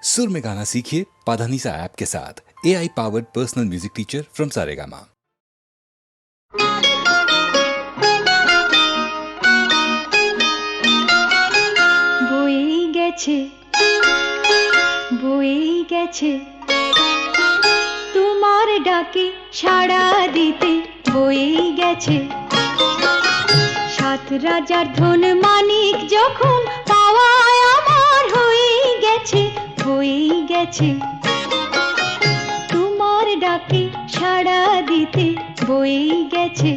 सुर में गाना सीखिए पाधानीसा ऐप के साथ। AI powered personal music teacher from Saregama. বয়ে গেছে তোমার ডাকে সাড়া দিতে, বয়ে গেছে সাত রাজার ধন মানিক যখন পাওয়ায় আমার হয়ে গেছে, বয়ে গেছে তোমার ডাকে সাড়া দিতে, বয়ে গেছে।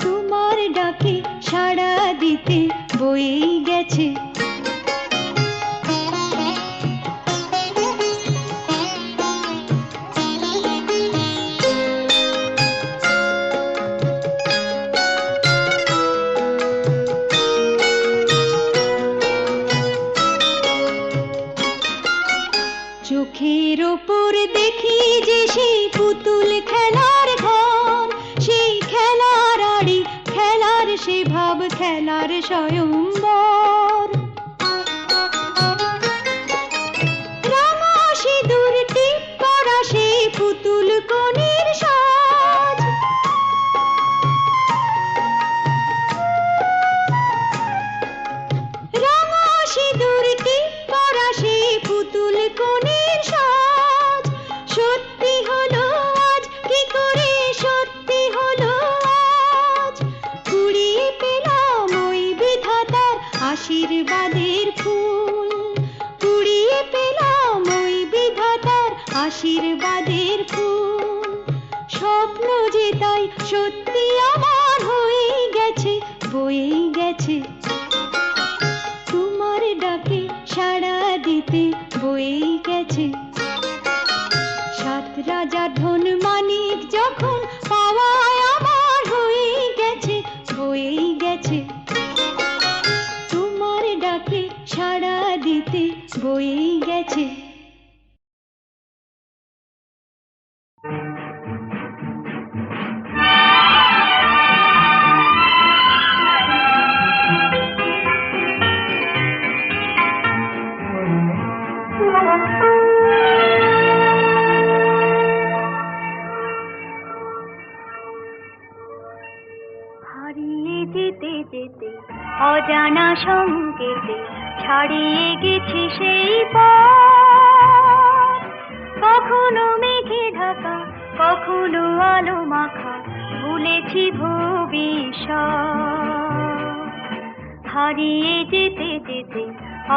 তোমার ডাকে সাড়া দিতে, বয়ে গেছে চোখের ওপর দেখি যে সেই পুতুল খেলার ঘর, সেই খেলার আড়ি খেলার সে ভাব খেলার স্বয়ম্বর। রাঙা সিঁদুর টিপ করা সেই পুতুল কনের সাজ, রাঙা সিঁদুর টিপ করা সেই পুতুল কনের সাজ। সত্যি হলো আজ, কি করে সত্যি হলো আজ, কুড়িয়ে পেলাম ওই বিধাতার আশীর্বাদের ফুল, কুড়িয়ে পেলাম ওই বিধাতার আশীর্বাদের ফুল। স্বপ্ন যে তাই সত্যি আমার হয়ে গেছে, বয়ে গেছে তোমার ডাকে সাড়া দিতে, বয়ে গেছে সাত রাজার ধন মানিক যখন পাওয়ায় আমার হয়ে গেছে, বয়ে গেছে তোমার ডাকে সাড়া দিতে, বয়ে গেছে। হারিয়ে যেতে যেতে অজানা সংকেতে ছাড়িয়ে গেছি সেই পথ, কখনো মেঘে ঢাকা কখনো আলো মাখা ভুলেছি ভবিষ্যৎ। হারিয়ে যেতে যেতে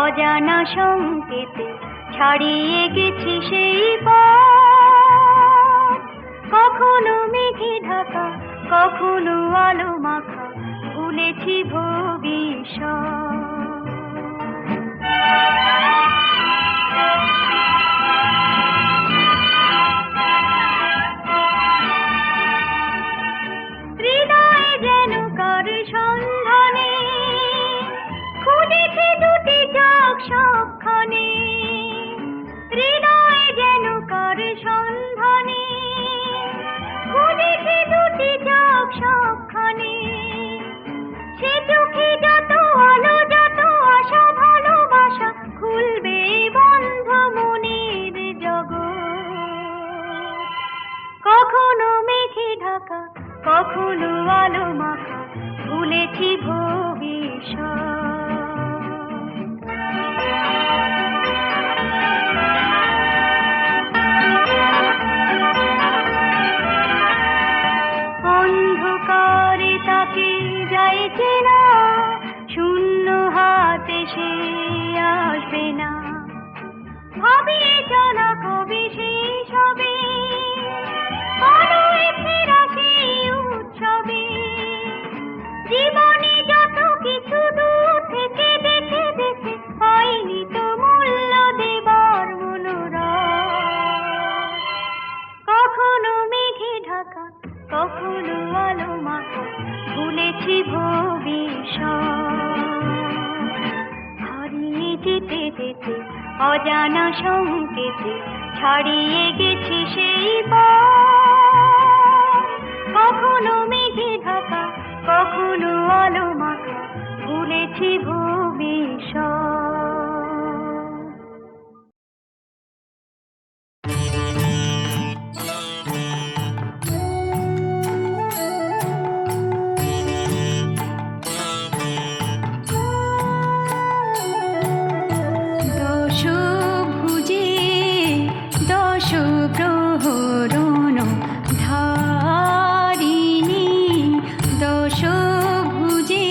অজানা সংকেতে ছাড়িয়ে গেছি সেই পথ, কখনো মেঘে ঢাকা কখনো আলো মাখা ভুলেছি ভবিষ্যৎ। হৃদয়ে যেন কার সন্ধানে খুঁজেছি দুটি চোখ সবখানে, হৃদয়ে যেন কার সন্ধানে খুঁজেছি দুটি চোখ সবখানে। সে চোখে যত আলো যত আশা ভালোবাসা খুলবে বন্ধ মনের জগৎ, কখনো মেঘে ঢাকা কখনো আলো মাখা ভুলেছি ভবিষ্যৎ। সে আসবে না, ভাবিয়ে চলা কবি সেই সবে, আলোয় ফেরা সেই উৎসবে। জীবনে যত কিছু দূর থেকে দেখে দেখে পাইনি তো মূল্য দেবার মনোরথ। কখনো মেঘে ঢাকা, কখনো আলো মাখা, ভুলেছি ভবিষ্যৎ। হারিয়ে যেতে যেতে অজানা সংকেতে ছাড়িয়ে গেছি সেই পথ। কখনো মেঘে ঢাকা, কখনো আলো মাখা, ভুলেছি ভবিষ্যৎ। দশভুজে দশ প্রহরণ ধারিণী, দশভুজে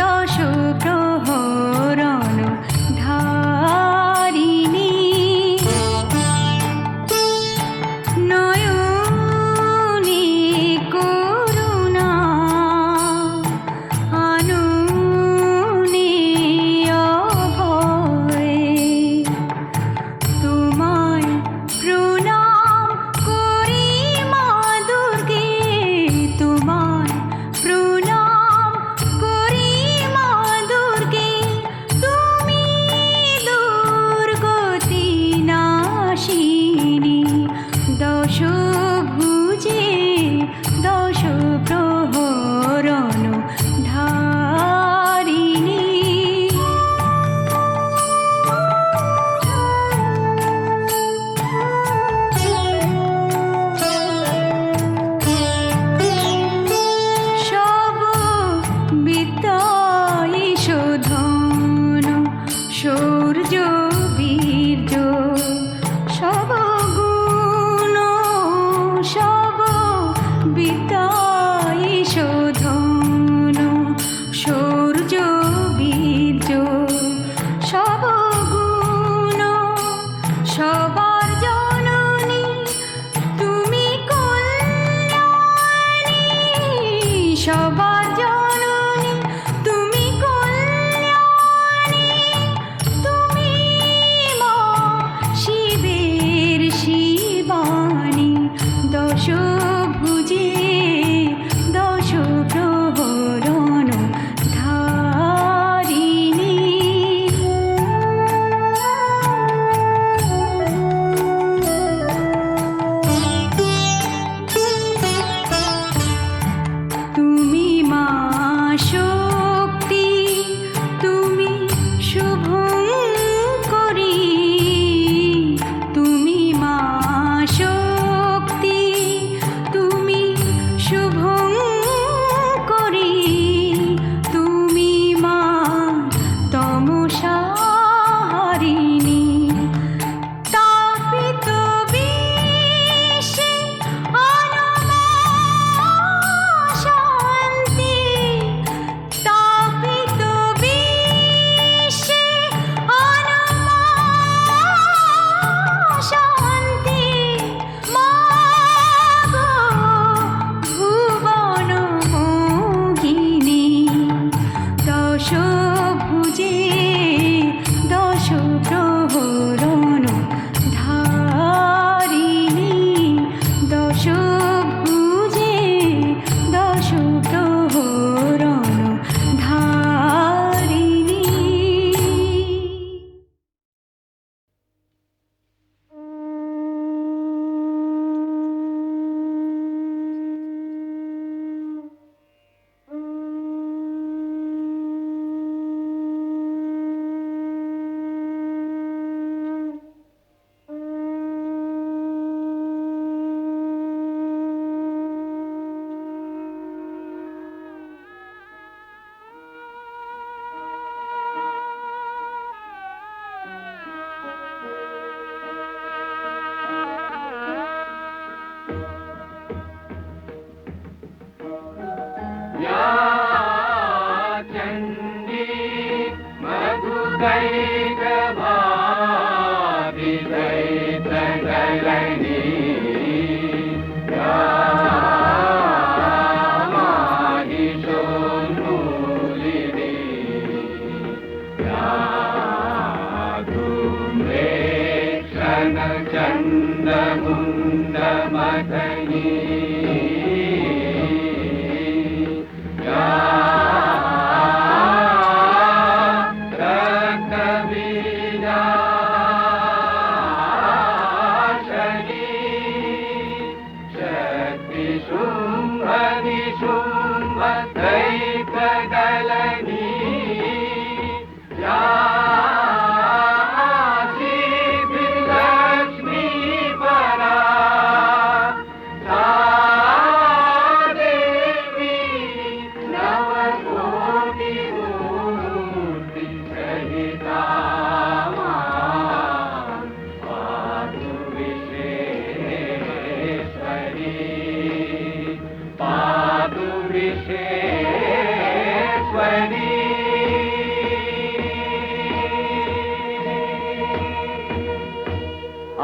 দশ প্রহরণ ধারিণী। নয়নে করুণা, আননে অভয়, তোমায় প্রণাম করি মা দুর্গে, তোমায় প্রণাম করি মা দুর্গে। তুমি দুর্গতি নাশিনী, দশভুজে দশ প্রহরণ ধারিণী। সব বিদ্যায় শোধন, শৌর্য বীর্য সব গুণ, সব বিদ্যায় শোধন, শৌর্য বীর্য সব গুণ। সবার জননী তুমি কল্যাণী, সবার জননী তুমি কল্যাণী। তুমি মা শিবের শিবানী, দশভুজে দশ প্রহরণ ধারিণী। তুমি মা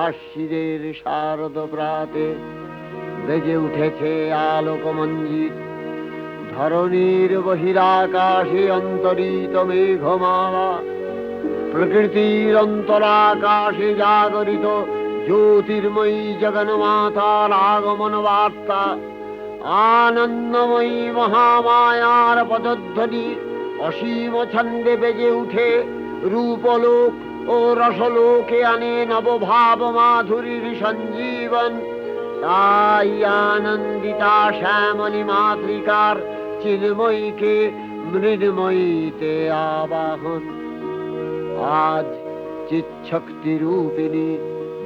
আশ্বিরের শারদ প্রাতে বেজে উঠেছে আলোকমঞ্জিত, ধরণীর বহিরাকাশে অন্তরিত মেঘমালা, প্রকৃতির অন্তরাকাশে জাগরিত জ্যোতির্ময়ী জগন্মাতার আগমন বার্তা, আনন্দময়ী মহামায়ার পদধ্বনি অসীম ছন্দে বেজে উঠে রূপলোক ও রসলোকে আনে নবভাব মাধুরীর সঞ্জীবন। তাই আনন্দিতা শ্যামলী মাতৃকার চিন্ময়ীকে মৃন্ময়ীতে আবাহন। আজ চিৎশক্তি রূপিণী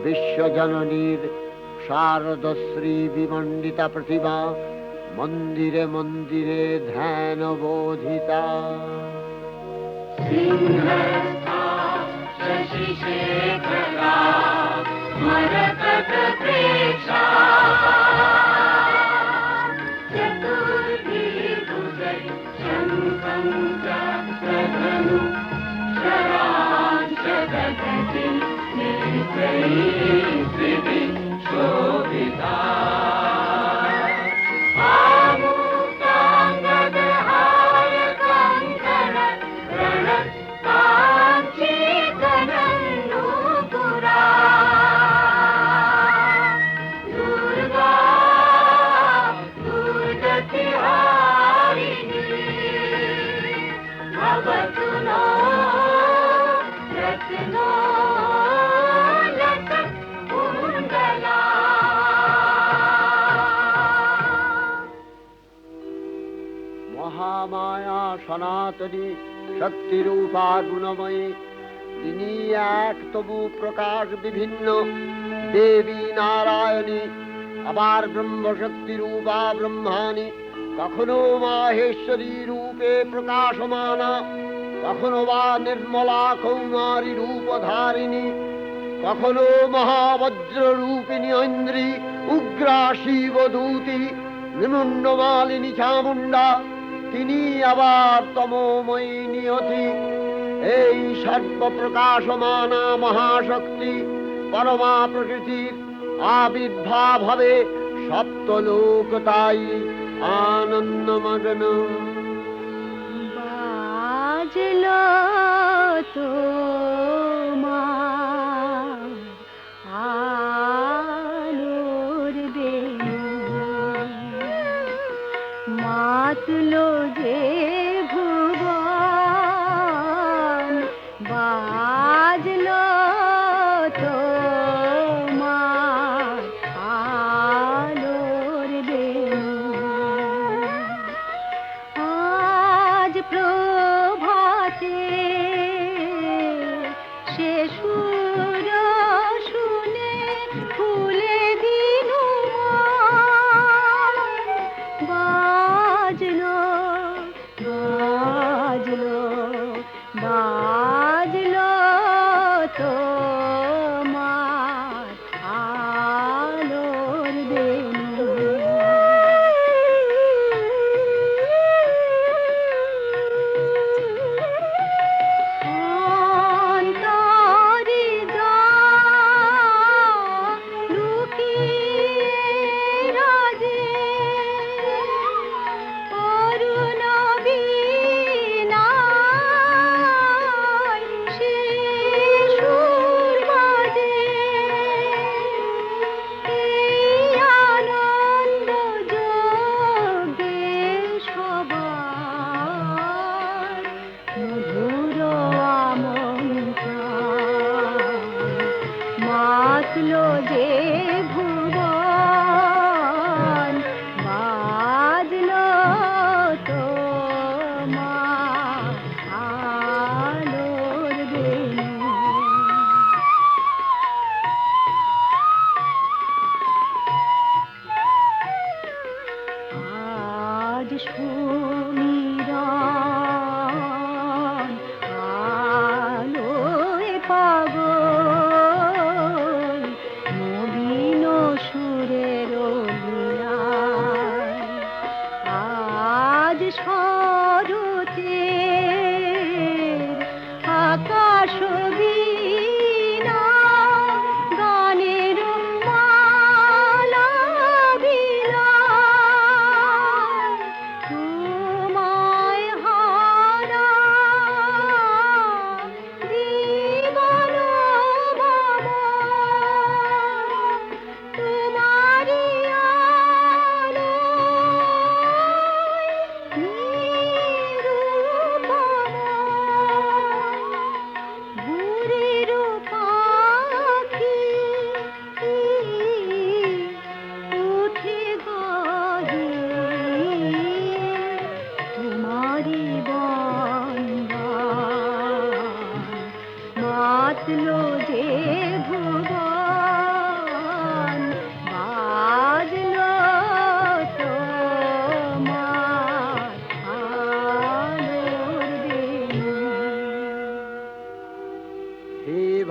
বিশ্বজননীর শারদশ্রী বিমণ্ডিতা প্রতিমা মন্দিরে মন্দিরে ধ্যান বোধিতা। মহামায়া সনাতনী শক্তিরূপা গুণময়ী, তিনি এক তবু প্রকাশ বিভিন্ন দেবী নারায়ণী, আবার ব্রহ্মশক্তি রূপা ব্রহ্মাণী, কখনো মাহেশ্বরী রূপে প্রকাশমানা, কখনো বা নির্মলা কৌমারী রূপধারিণী, কখনো মহাবজ্র রূপিণী ঐন্দ্রী, উগ্রা শিবদূতি, নিমুন্ডমালিনী চামুণ্ডা, তিনি আবার তমোময়ী নিয়তি। এই সর্বপ্রকাশমানা মহাশক্তি পরমা প্রকৃতির আবির্ভাব হবে সপ্তলোক, তাই আনন্দমগ্ন। বাজলো তোমার আলোর বেণু, মাতলো যে ভুবন, বাজলো তোমার আলোর বেণু। আজ প্রভাতে সে সুর শুনে ফুলে দিনু মন, বাজলো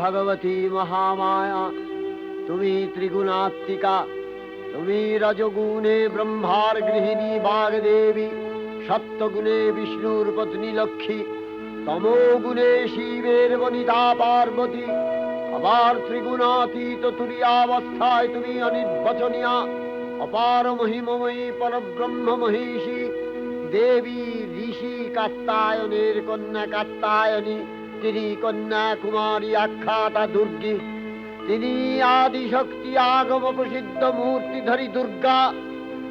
ভগবতী মহামায়া, তুমি ত্রিগুণাত্মিকা, তুমি রজগুণে ব্রহ্মার গৃহিণী বাগদেবী, সত্যগুণে বিষ্ণুর পত্নী লক্ষ্মী, তমোগুণে শিবের বনিতা পার্বতী, আবার ত্রিগুণাতীত তুরীয়াবস্থায় তুমি অনির্বচনীয়া, অপার মহিমময়ী পরব্রহ্ম মহিষী দেবী, ঋষি কাত্যায়নের কন্যা কাত্যায়নী, তিনি কন্যা কুমারী আখ্যাতা দুর্গী, তিনি আদিশক্তি আগম প্রসিদ্ধ মূর্তিধরী দুর্গা,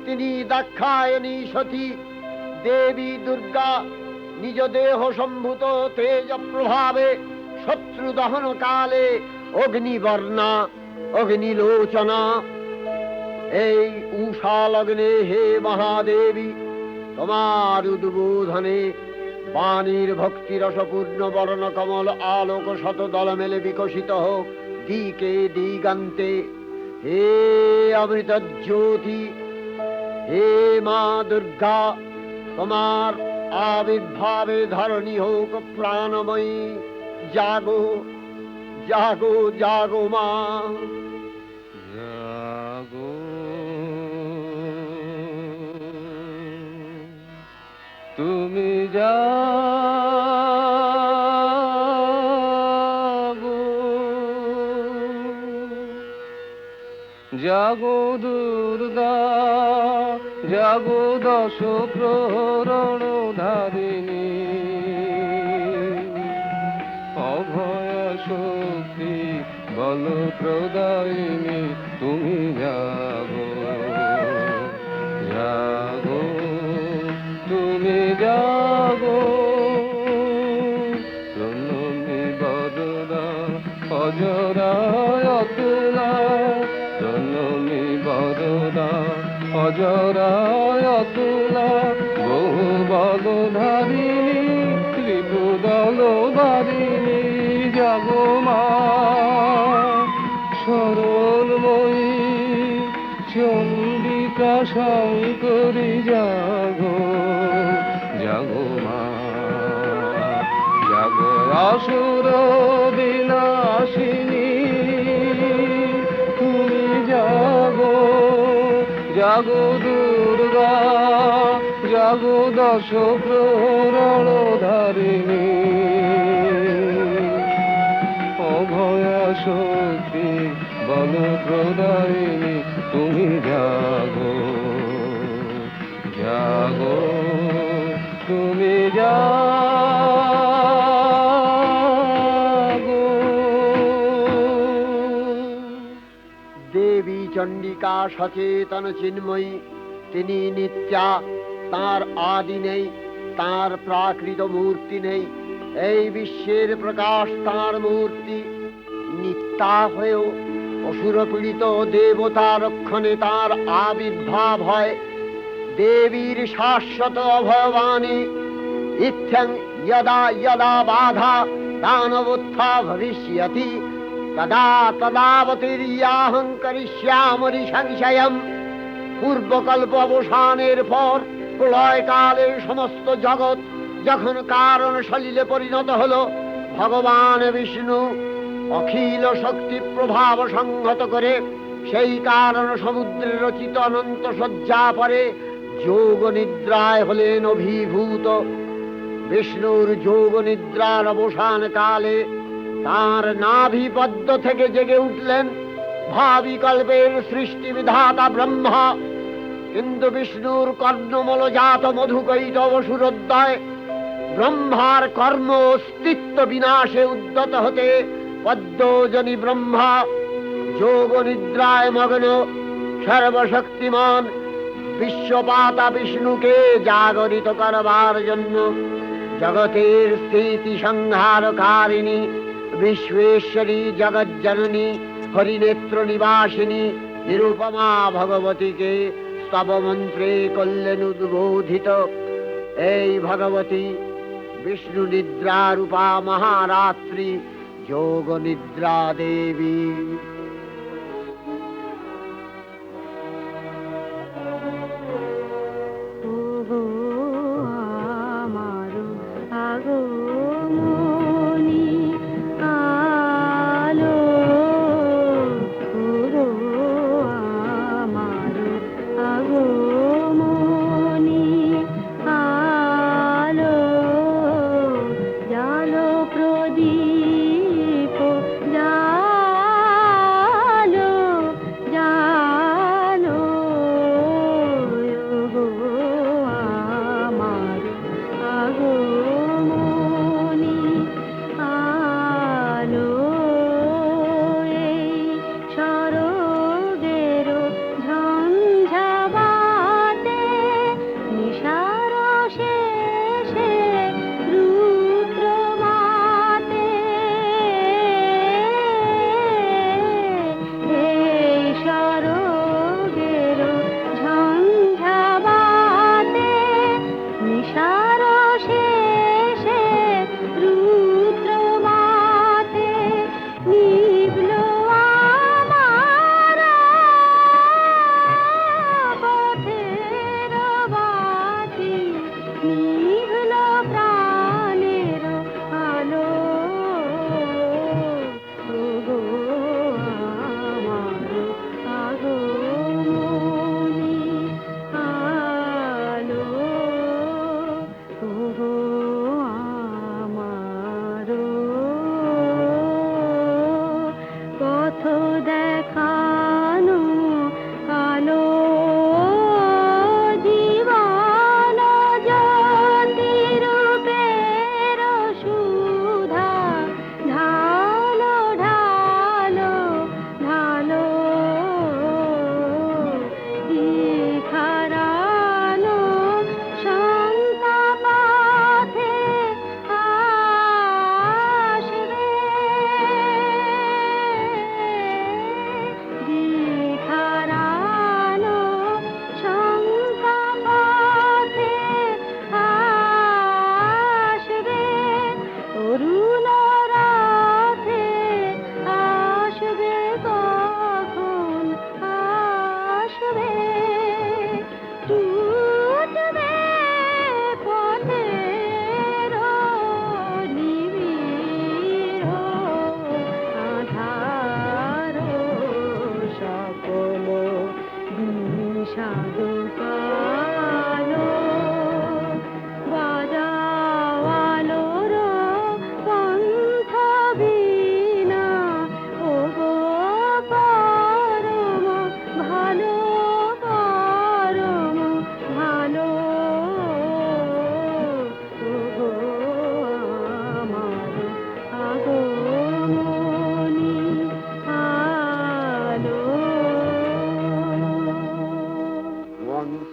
তিনি দাক্ষায়ণী সতী দেবী দুর্গা, নিজ দেহ সম্ভূত তেজ প্রভাবে শত্রু দহন কালে অগ্নিবর্ণা অগ্নিলোচনা। এই উষা লগ্নে হে মহাদেবী, তোমার উদ্বোধনে বাণীর ভক্তিরসপূর্ণ বর্ণ কমল আলোক শত দল মেলে বিকশিত হোক দিকে দিগান্তে। হে অমৃত জ্যোতি, হে মা দুর্গা, তোমার আবির্ভাবে ধরণী হোক প্রাণময়ী। জাগো জাগো জাগো মা, জাগো তুমি জাগো, জাগো দুর্গা, জাগো দশ প্রহরণ ধারিণী, অভয় শক্তি বল প্রদায়িনী, তুমি জাগো জাগো তুমি জাগো। প্রণমী বরদা অজরায় অতুলা, প্রণমী বরদা অজরায় অতুলা, বহু বলধারিণী ত্রিপুদল বারিণী, জাগো মা সরলময়ী চণ্ডিকা শঙ্করী, জাগো জাগো মা, জাগো আসুর বিনাশিনী, তুমি জাগো জাগো দুর্গা, জাগো দশ প্রহরণ ধারিণী, অভয়া শক্তি বল প্রদায়িনী, তুমি জাগো জাগো তুমি জাগো। দেবী চণ্ডিকা সচেতন চিন্ময়ী, তিনি নিত্যা, তার আদি নেই, তার প্রাকৃত মূর্তি নেই, এই বিশ্বের প্রকাশ তার মূর্তি। নিত্যা হয়েও অসুর পীড়িত দেবতা রক্ষণে তার আবির্ভাব হয়। দেবীর শাশ্বত অভয়বাণী, ইত্থং যদা যদা বাধা দানবোত্থা ভবিষ্যতি, তদা তদাবতীর্যাহং করিষ্যামি সংশয়ম। পূর্বকল্প অবসানের পর প্রলয়কালে সমস্ত জগৎ যখন কারণ সলিলে পরিণত হলো, ভগবান বিষ্ণু অখিল শক্তি প্রভাব সংহত করে সেই কারণ সমুদ্রে রচিত অনন্ত শয্যা পরে যোগ নিদ্রায় হলেন অভিভূত। বিষ্ণুর যোগ নিদ্রার অবসান কালে তার নাভিপদ্ম থেকে জেগে উঠলেন ভাবি কল্পের সৃষ্টি বিধাতা ব্রহ্মা। কিন্তু বিষ্ণুর কর্ণমলজাত মধুকৈটব সুরোদ্দয় ব্রহ্মার কর্ম অস্তিত্ব বিনাশে উদ্যত হতে পদ্মজনী ব্রহ্মা যোগ নিদ্রায় মগ্ন সর্বশক্তিমান বিশ্বপাতা বিষ্ণুকে জাগরিত করবার জন্য জগতের স্থিতি সংহারকারিণী বিশ্বেশ্বরী জগজ্জননী হরিনেত্র নিবাসিনী নিরুপমা ভগবতীকে স্তব মন্ত্রে করলেন উদ্বোধিত। এই ভগবতী বিষ্ণু নিদ্রা রূপা মহারাত্রি যোগ নিদ্রা দেবী। আলো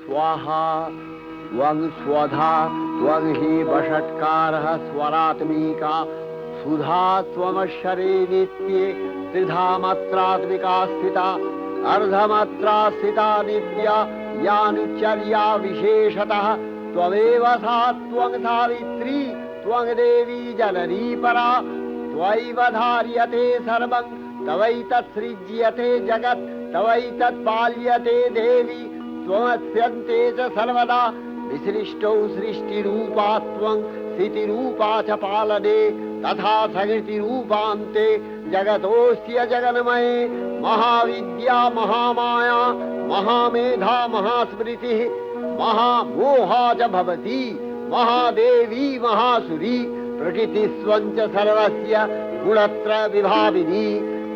स्वाहा त्वं स्वधा त्वं हि वषट्कारः स्वरात्मिका सुधा त्वमक्षरे नित्ये त्रिधा मात्रात्मिका स्थिता अर्धमात्रा स्थिता नित्या यानुचर्या विशेषतः त्वमेव सा त्वं सावित्री त्वं देवी जननी परा त्वयैव धार्यते सर्वं तवैतत्सृज्यते जगत् तवैतत्पाल्यते देवी त्वमस्यन्ते च सर्वदा विसृष्टौ सृष्टिरूपा त्वं स्थितिरूपा च पालने तथा सकृतिरूपान्ते जगतोऽस्य जगन्मये महाविद्या महामाया महामेधा महास्मृतिः महामोहा च भवति महादेवी महासुरी प्रकृतिस्त्वं च सर्वस्य गुणत्रय विभाविनी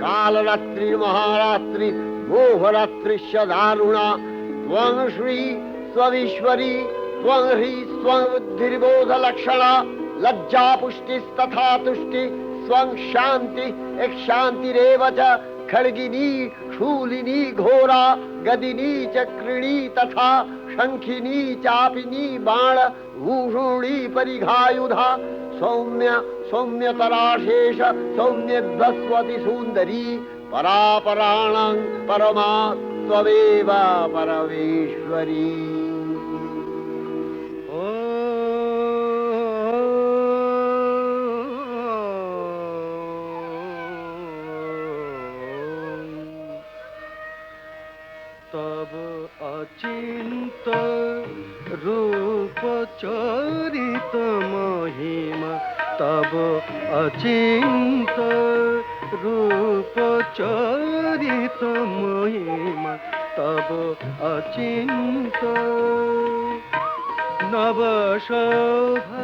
कालरात्रिर्महारात्रि मोहरात्रिश्च दारुणा त्वं श्री स्वविश्वरी त्वं ह्री स्वं बुद्धिर्बोधलक्षणा लज्जा पुष्टिस्तथा तुष्टि स्वं शान्ति एक शान्तिरेव च खड्गिनी शूलिनी घोरा गदिनी चक्रिणी तथा शंखिनी चापिनी बाण भूषुणी परिघायुधा सौम्य सौम्यतराशेष सौम्यभस्वति सुन्दरी परापराणां परमा त्वमेव परमेश्वरी। तब अचिंत रूप चरित महिमा तब अचिंत रूप चरित महिमा तब अचिंत नव शोभा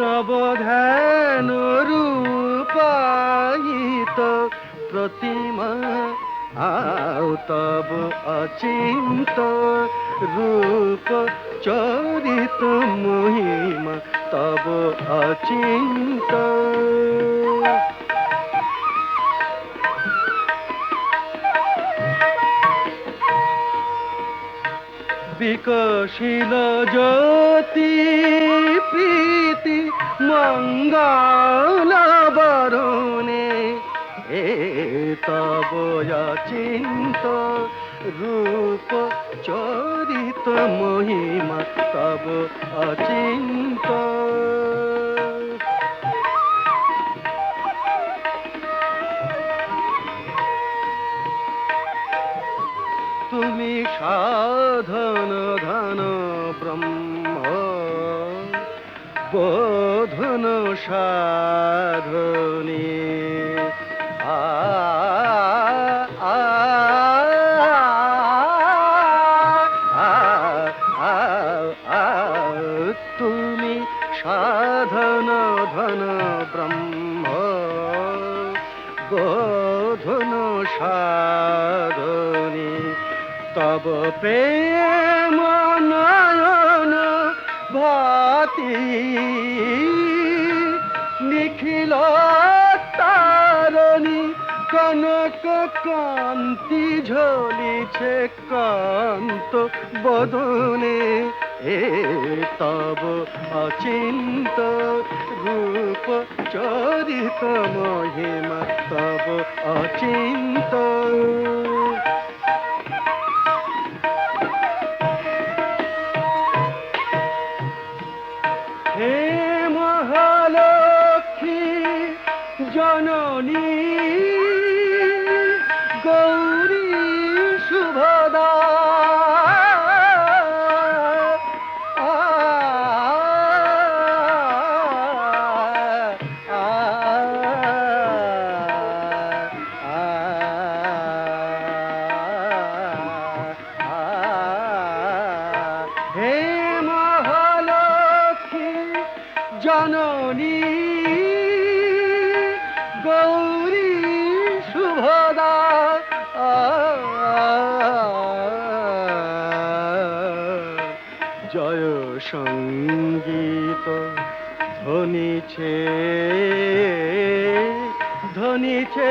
नव ध्यान रूपायित प्रतिमा आओ तब अचिंत रूप चरित महिमा तब अचिंत विकसिल ज्योति प्रीति मंगल बरुणे तब अचिंत रूप चरित महिमा तब अचिंत तुमी साधन धन ब्रह्म बोधन साधने तुमी साधन धन ब्रह्म बोधन साधने तब प्रेम नयन भाति निखिल तारणी कनक कांति झलिছে कांत बदने तब अचिंत रूप चरित महिमा तब अचिंत हे महालक्ष्मी जननी गौरी शुभदा हे महालक्ष्मी जननी गौरी शुभदा जय संगीत ধ্বনিছে ধ্বনিছে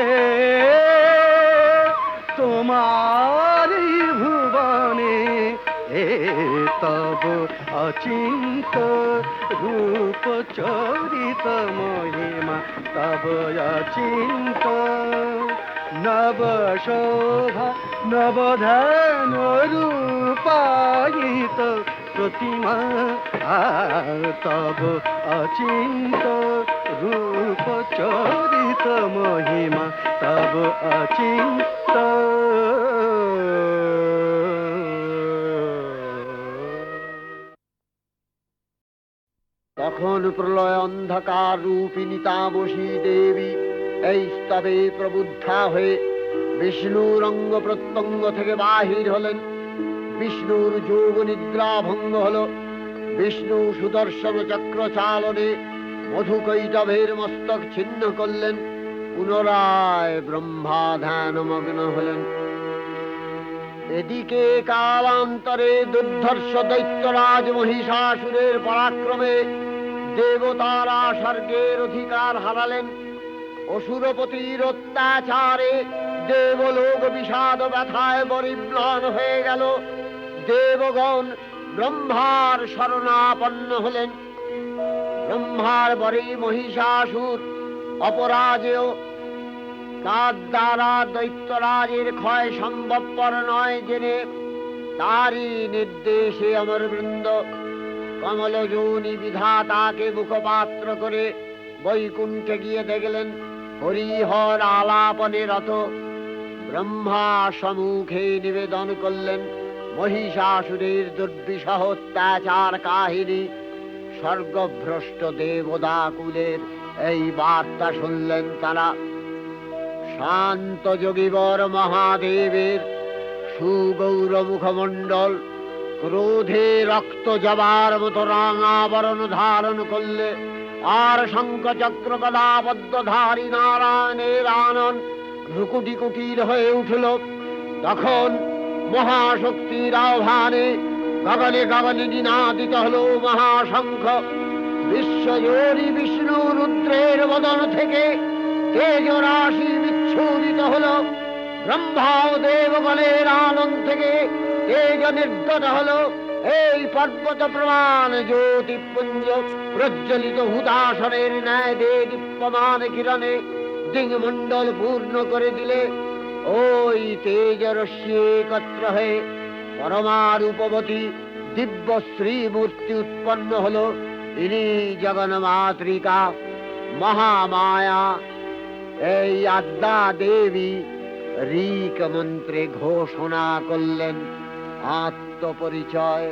তোমার ভুবনে তব অচিন্ত রূপ চরিত মহিমা তব অচিন্ত নব শোভা নবধান রূপায়িত প্রতিমা তব অচিন্ত রূপ চরিত মহিমা তব অচিন্ত তখন প্রলয় অন্ধকার রূপিণী তামসী দেবী এই স্তবে প্রবুদ্ধা হয়ে বিষ্ণুর অঙ্গ প্রত্যঙ্গ থেকে বাহির হলেন। বিষ্ণুর যোগ নিদ্রা ভঙ্গ হল। বিষ্ণু সুদর্শন চক্র চালনে মধুকৈটভের মস্তক ছিন্ন করলেন। পুনরায় ব্রহ্মা ধ্যানমগ্ন হলেন। এদিকে কালান্তরে দুর্ধর্ষ দৈত্যরাজ মহিষাসুরের পরাক্রমে দেবতারা স্বর্গের অধিকার হারালেন। অসুরপতির অত্যাচারে দেবলোক বিষাদ ব্যথায় পরিম্লান হয়ে গেল। দেবগণ ব্রহ্মার শরণাপন্ন হলেন। ব্রহ্মার পরে মহিষাসুর অপরাজেয়, তার দ্বারা দৈত্যরাজের ক্ষয় সম্ভবপর নয় জেনে তারই নির্দেশে অমরবৃন্দ কমলযোনি বিধাতাকে মুখপাত্র করে বৈকুণ্ঠে গিয়ে দেখলেন হরিহর আলাপনে রত। ব্রহ্মা সম্মুখে নিবেদন করলেন মহিষাসুরের দুর্বিষহ অত্যাচার কাহিনী। স্বর্গভ্রষ্ট দেবদাকুলের এই বার্তা শুনলেন তারা। শান্ত যোগীবর মহাদেবের সুগৌর মুখমণ্ডল ক্রোধে রক্ত জবার মতো রাঙাবরণ ধারণ করলে, আর শঙ্খ চক্র গদাবদ্ধধারী নারায়ণের আনন ভ্রুকুটি কুটির হয়ে উঠল। তখন মহাশক্তির আহ্বানে গগনে গগনে নিনাদিত হল মহাশঙ্খ। বিশ্বজোরি বিষ্ণু রুদ্রের বদন থেকে তেজ রাশি বিচ্ছুরিত হল। ব্রহ্মা ও দেবগণের আনন্দ থেকে তেজ নির্গত হল। এই পর্বত প্রমাণ জ্যোতিপুঞ্জ প্রজ্বলিত হুতাসনের ন্যায় দীপ্যমান কিরণে দিংমণ্ডল পূর্ণ করে দিলে ওই তেজ রশ্মি একত্র হয়ে পরমারূপবতী দিব্য শ্রীমূর্তি উৎপন্ন হল। ইনি জগন্মাতৃকা মহামায়া। এই আদ্যা দেবী ঋক মন্ত্রে ঘোষণা করলেন আত্মপরিচয়।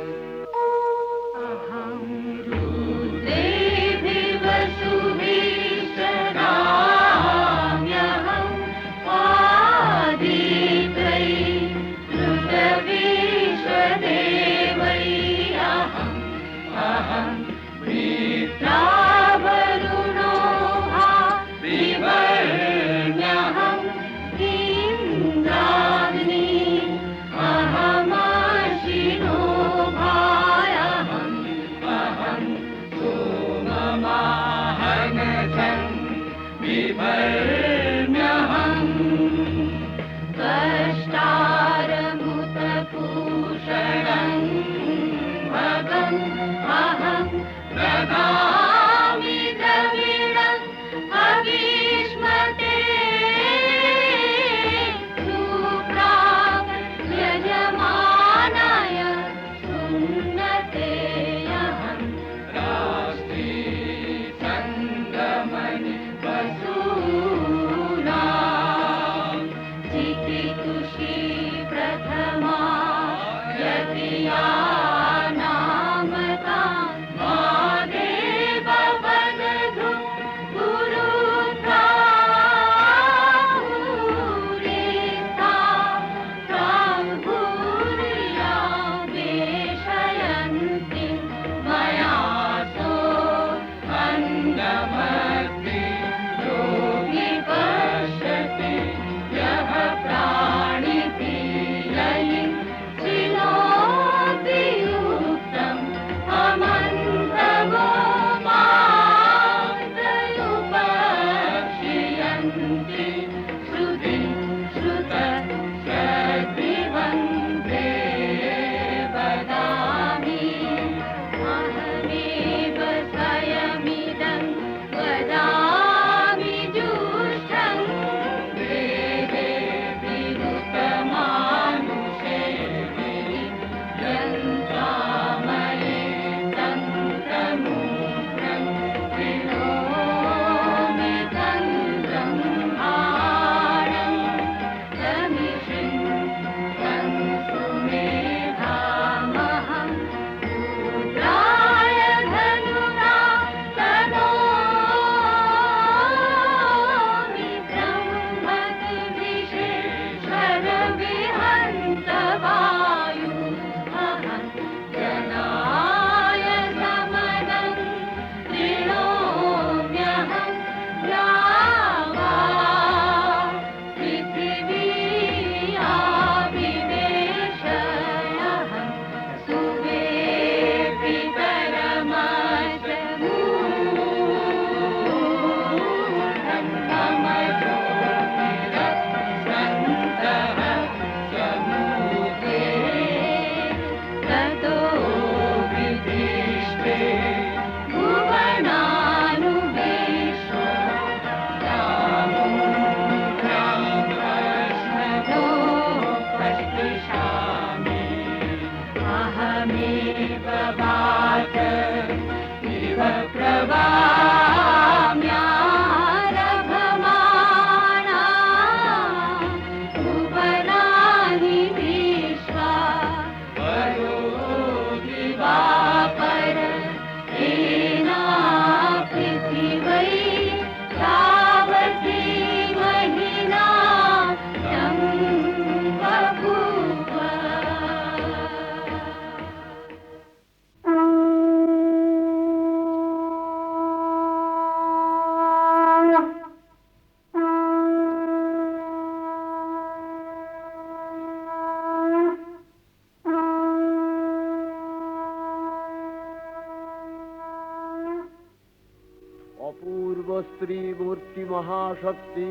স্ত্রী মূর্তি মহাশক্তি,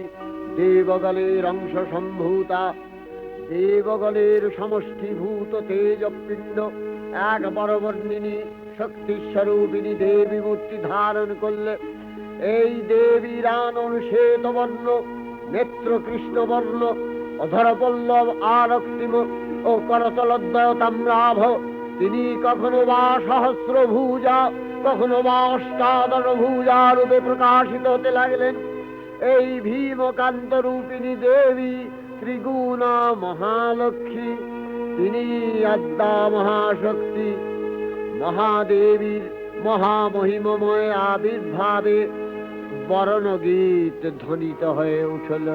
দেবগলের অংশ সম্ভূতা, দেবগলের সমষ্টিভূত তেজপিণ্ড এক বরবর্ণিনী শক্তিস্বরূপিণী দেবী মূর্তি ধারণ করলে এই দেবীর আনন শ্বেতবর্ণ, নেত্র কৃষ্ণবর্ণ, অধরপল্লব আরক্তিম ও করতলদ্বয় তাম্রাভ। তিনি কখনো বা সহস্র ভুজা, কখনো বা অষ্টাদশ ভুজা রূপে প্রকাশিত হতে লাগলেন। এই ভীমকান্ত রূপিণী দেবী ত্রিগুণা মহালক্ষ্মী, তিনি আদ্যা মহাশক্তি। মহাদেবীর মহামহিমময় আবির্ভাবে বরণগীত ধ্বনিত হয়ে উঠল।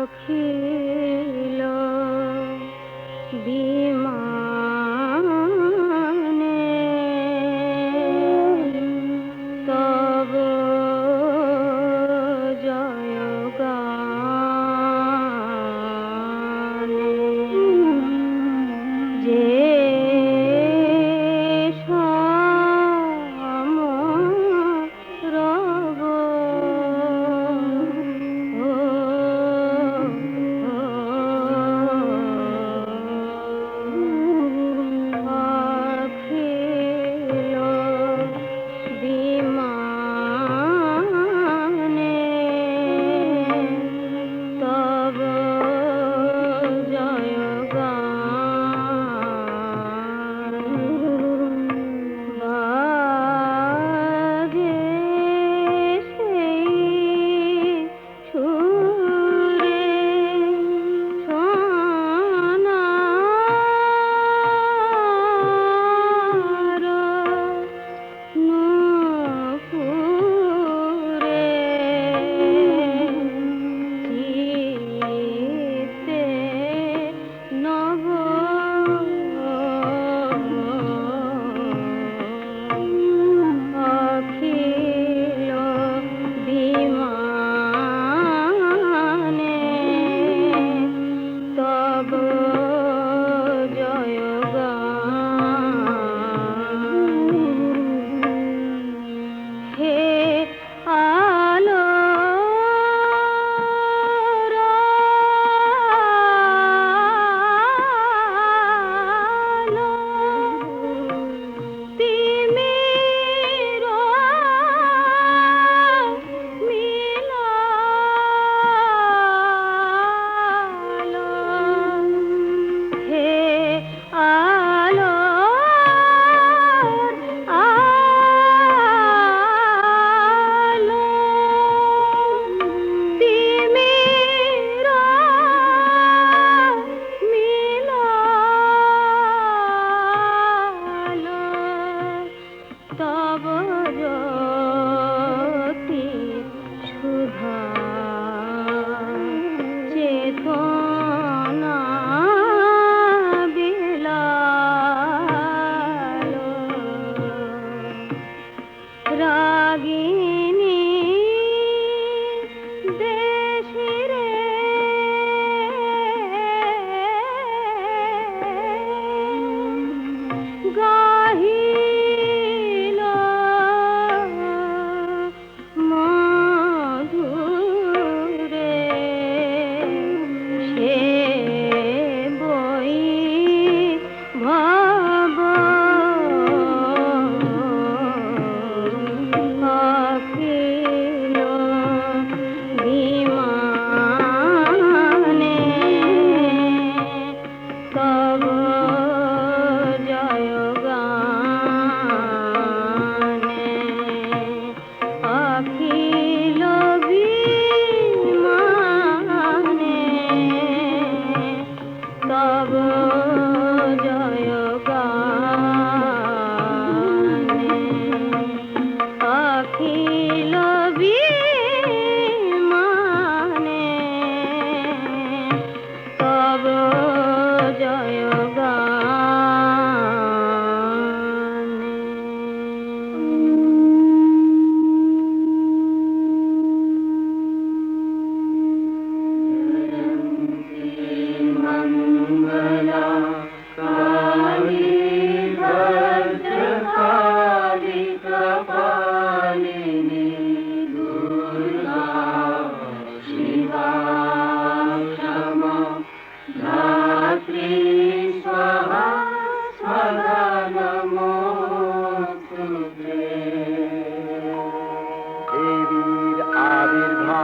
অখিল বিমানে তব জয়গানে যে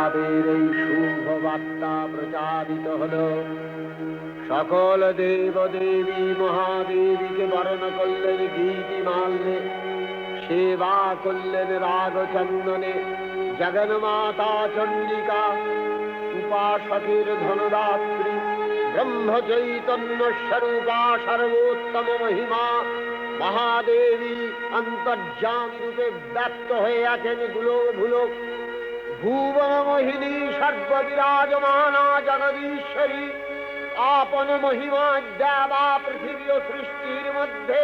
লাভের এই শুভ বার্তা প্রচারিত হলো। সকল দেব দেবী মহাদেবীকে বরণ করলেন গীতি মাল্যে, সেবা করলেন রাগ চন্দনে। জগন্মাতা চণ্ডিকা উপাসকের ধনদাত্রী, ব্রহ্ম চৈতন্য স্বরূপা সর্বোত্তম মহিমা মহাদেবী অন্তর্যামী রূপে ব্যক্ত হয়ে আছেন গুলো ভুলোক। ভুবন মোহিনী সর্ববিরাজমানা জগদীশ্বরী আপন মহিমা দেবা পৃথিবী ও সৃষ্টির মধ্যে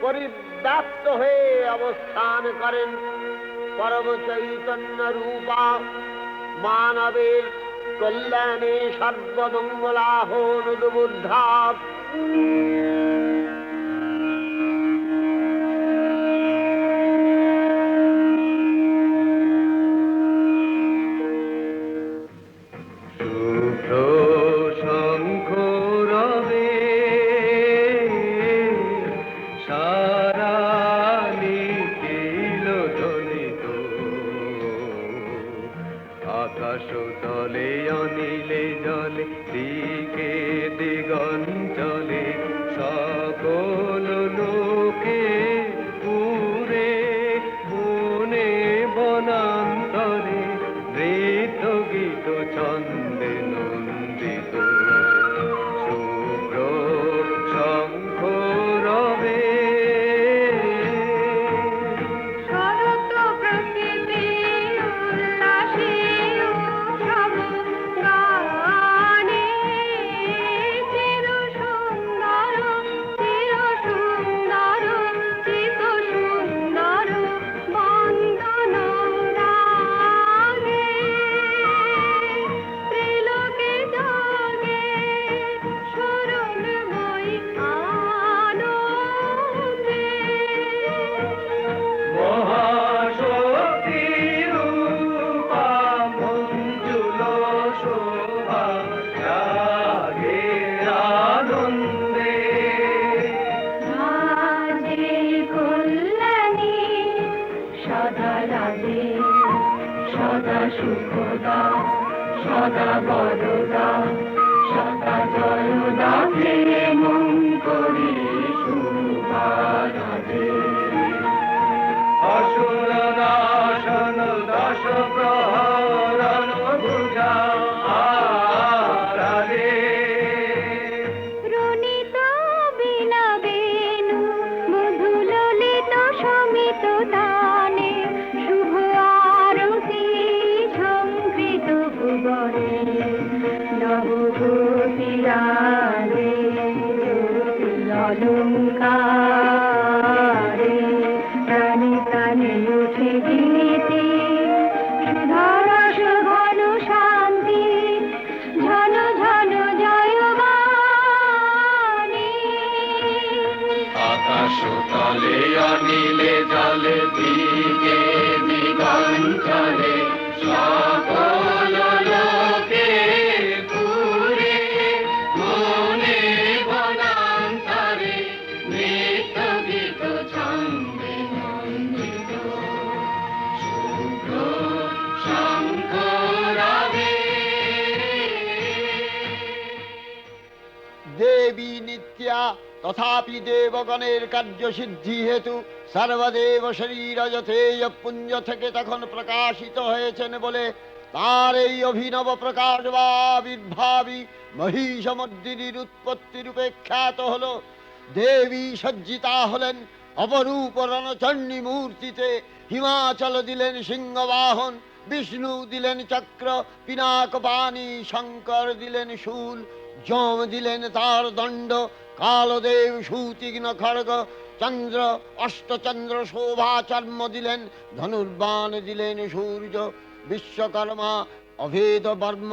পরিব্যাপ্ত হয়ে অবস্থান করেন। পরম চৈতন্য রূপা মানবের কল্যাণে সর্বমঙ্গলাহন উদ্বুদ্ধা। আকাশ তলে অনিলে জলে দিকে দিগঞ্চলে সকল লোকে পুরে বনে বনান্তরে নৃত্য গীত ছন্দে নন্দিত শুভ্র শঙ্খ রবে। সদা বরদা সদা জয়দা হে মন করি শুভারাধে। অসুর নাশন দশ প্রহরণ ভুজা আরাধে। রুনিত বিনা বেণু মধু ললিত সমিত তানে শুভ আরতি সংকৃত ভুবনে নবভূতিরাজে অলঙ্কারে প্রাণে প্রাণে উঠে গীতি সুধারস ঘন শান্তি ঝন ঝন জয়বাণী। আকাশ তলে অনিলে জলে দিকে দিগঞ্চলে সকল লোকে পুরে মনে বনান্তরে নৃত্য গীত ছন্দে নন্দিত শুভ্র শঙ্খ রবে। দেবী নিত্যা তথাপি দেবগণের কার্যসিদ্ধি হেতু সর্বদেব শরীর যথেয় পুঞ্জ থেকে তখন প্রকাশিত হয়েছেন বলে তার এই অভিনব প্রকাশ বা আবির্ভাবী মহিষমর্দিনীর উৎপত্তি রূপে খ্যাত হল। দেবী সজ্জিতা হলেন অপরূপ রণচণ্ডী মূর্তিতে। হিমাচল দিলেন সিংহবাহন, বিষ্ণু দিলেন চক্র পিনাক পানি, শঙ্কর দিলেন শূল, যম দিলেন তার দণ্ড, কালদেব সুতীক্ষ্ণ খড়গ, চন্দ্র অষ্টচন্দ্র শোভা চর্ম দিলেন, ধনুর্বাণ দিলেন সূর্য, বিশ্বকর্মা অভেদ বর্ম,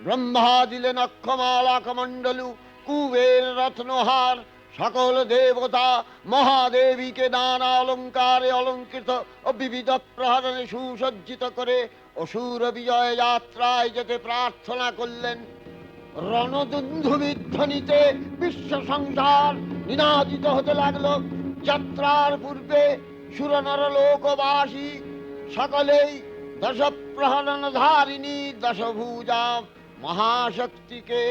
ব্রহ্মা দিলেন অক্ষমালা কমণ্ডলু, কুবের রত্নহার। সকল দেবতা মহাদেবীকে নানা অলঙ্কারে অলঙ্কৃত ও বিবিধ প্রহরণে সুসজ্জিত করে অসুর বিজয় যাত্রায় যেতে প্রার্থনা করলেন। রণদুন্ধুবিধ্বনিতে বিশ্ব সংসার নিনাদিত হতে লাগলো। যাত্রার পূর্বে সুরনর লোকবাসী সকলেই दश प्रहरण धारिणी दशभुजा মহাশক্তিকে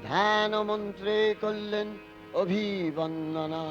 ধ্যান মন্ত্রে করলেন অভিবন্দনা।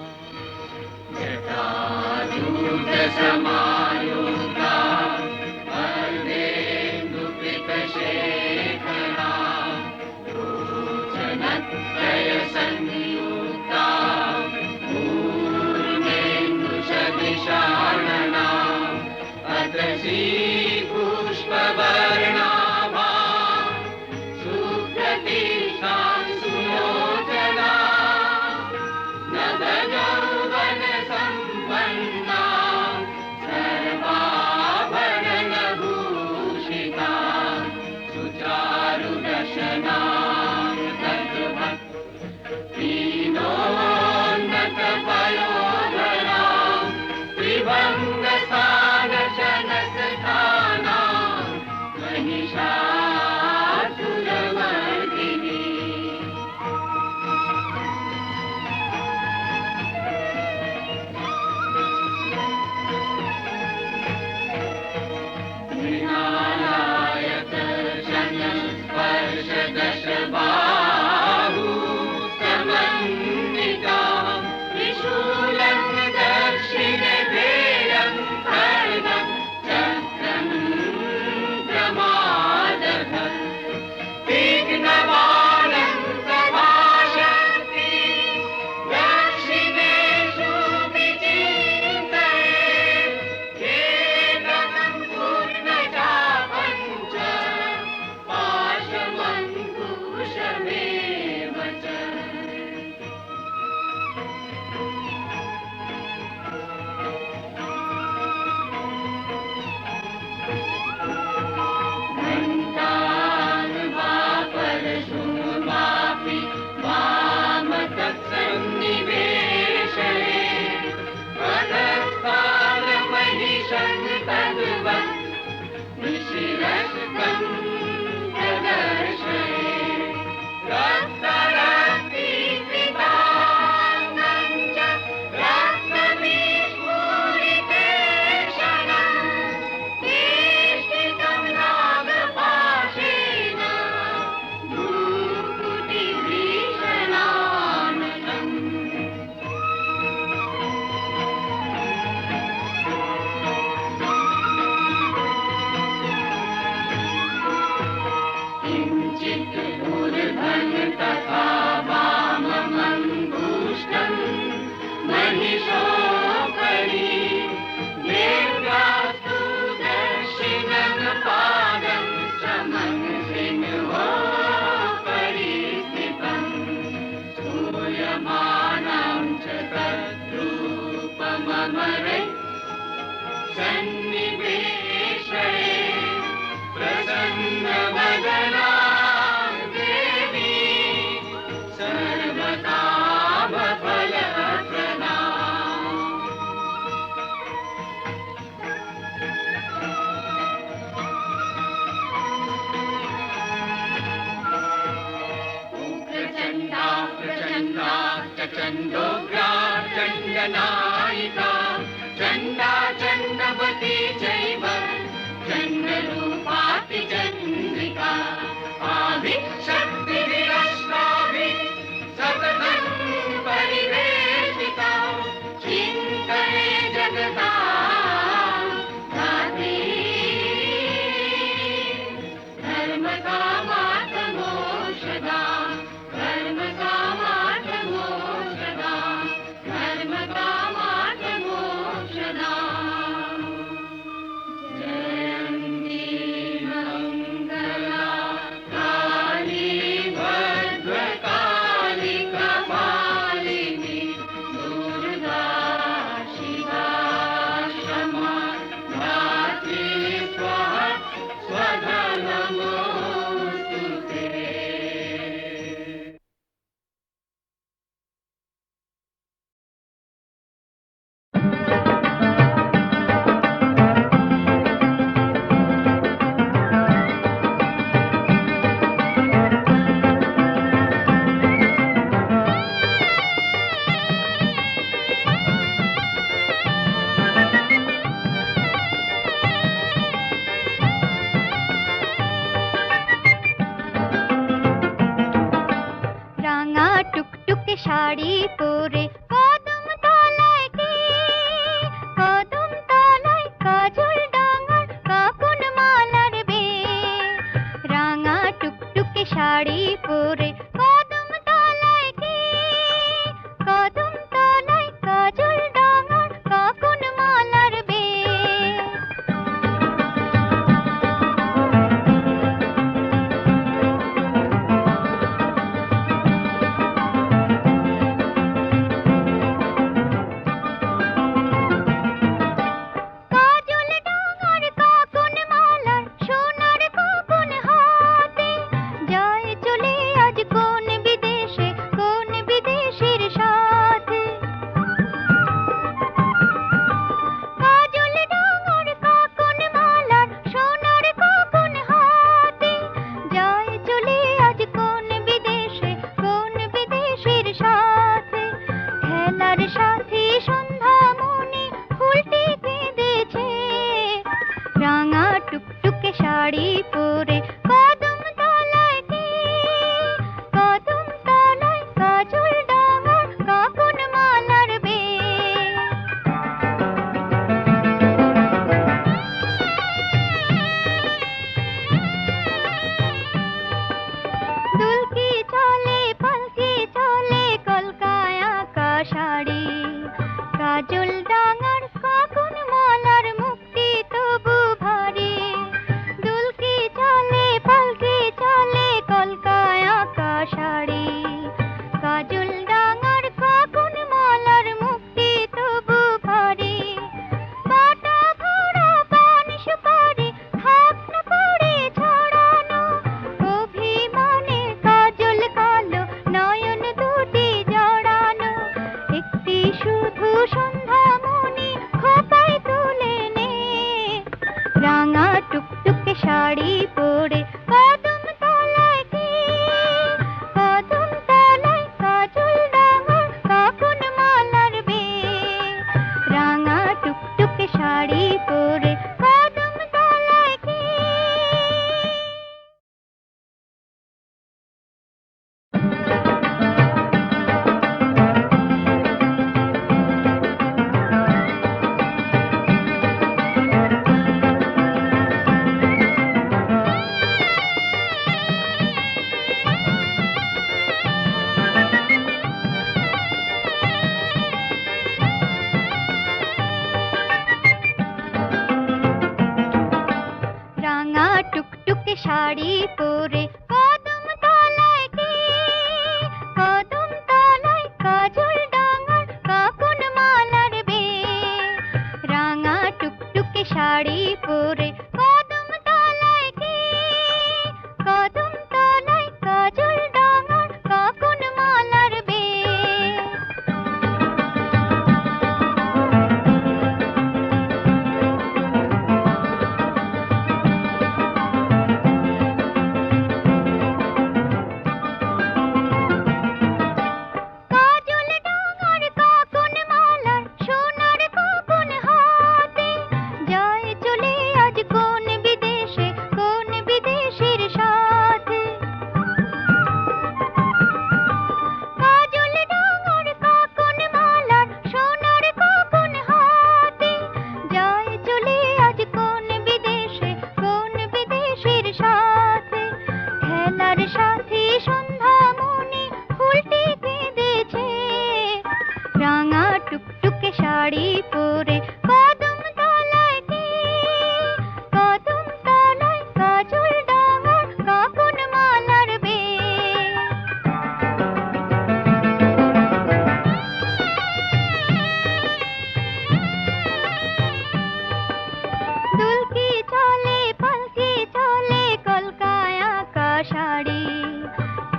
चंडोग्रा चंडनायिका चंडा चंडवती चैव चंडरूपाति चंद्रिका आविशक्तिविरश्वाभिः सततं परिवेशिता चिन्तये जगता धात्री धर्मकामार्थमोक्षदा स्वधर्मो শাড়ি পরে কদম তলায় কে, কদম তলায় কাজল ডাঙার কাকুন মালার বে, রাঙা টুকটুকে শাড়ি পরে কদম তলায় কে, কদম তলায় কাজল ডাঙার কাকুন মালার বে। কাজল ডাঙার কাকুন মালার সোনার কাকুন হাতে, যায় চলে আজ কোন বিদেশে, কোন বিদেশির সাথে। কাজল ডাঙার কাকুন মালার সোনার কাকুন হাতে, যায় চলে আজ কোন বিদেশে, কোন বিদেশির সাথে। খেলার সাথী সন্ধ্যা মনে ফুলটি কেঁদেছে, রাঙা টুকটুকে শাড়ি পরে কদম তলায় কে, কদম তলায় কাজল ডাঙার কাকুন মালার বে। দুলকি চলে পালকি চলে কলকায় আকাশাড়ি, কাজল ডাঙার কাকুন মালার মুক্তি তবু ভারী। দুলকি চলে পালকি চলে কলকায় আকাশাড়ি, কাজল ডাঙার কাকুন মালার মুক্তি তবু ভারী। বাটা ভরা পান সুপারি থাক না পড়ে ছড়ানো, অভিমানে কাজল কালো নয়ন দুটি জড়ানো। একটি শুধু সন্ধ্যা মনি খোপায় তুলে নে, রাঙা টুকটুকে শাড়ি পরে কদম তলায় কে, কদম তলায় কাজল ডাঙার কাকুন মালার বে, রাঙা টুকটুকে শাড়ি পরে কদম তলায় কে। রাঙা টুকটুকে শাড়ি পরে কদম তলায় কে, কদম তলায় কাজল ডাঙার কাকুন মালার বে, রাঙা টুকটুকে শাড়ি পরে কদম তলায় কে, কদম তলায় কাজল ডাঙার কাকুন মালার বে। কাজল ডাঙার কাকুন মালার সোনার কাকুন হাতে, যায় চলে আজ কোন বিদেশে, কোন বিদেশির সাথে। কাজল ডাঙার কাকুন মালার সোনার কাকুন হাতে, যায় চলে আজ কোন বিদেশে, কোন বিদেশির সাথে। খেলার সাথী সন্ধ্যা মনে ফুলটি কেঁদেছে, রাঙা টুকটুকে শাড়ি পরে কদম তলায় কে, কদম তলায় কাজল ডাঙার কাকুন মালার বে। দুলকি চলে পালকি চলে কলকায় আকাশাড়ি,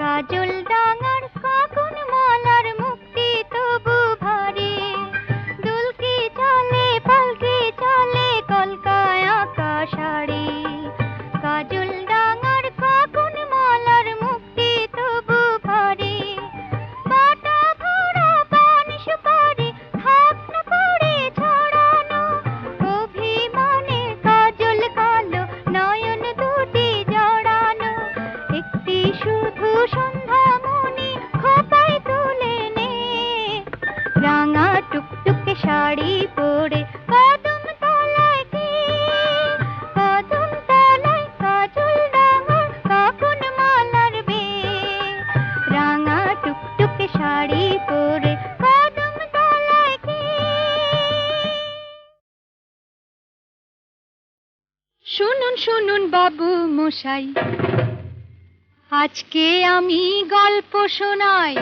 কাজল ডাঙার কাকুন মালার মুক্তি তবু ভারী। দুলকি চলে পালকি চলে কলকায় আকাশাড়ি, কাজল ডাঙার কাকুন মালার মুক্তি তবু ভারী। বাটা ভরা পান সুপারি থাক না পড়ে ছড়ানো, অভিমানে কাজল কালো নয়ন দুটি জড়ানো। একটি শুধু সন্ধ্যা মনি খোপায় তুলে নে, শাড়ি পরে কদম তলায় কে, কদম তলায় কাজল রাঙা কাকুন মালার বে, রাঙা টুকটুকে শাড়ি পরে কদম তলায় কে। শুনুন শুনুন বাবু মশাই, আজকে আমি গল্প শোনাই,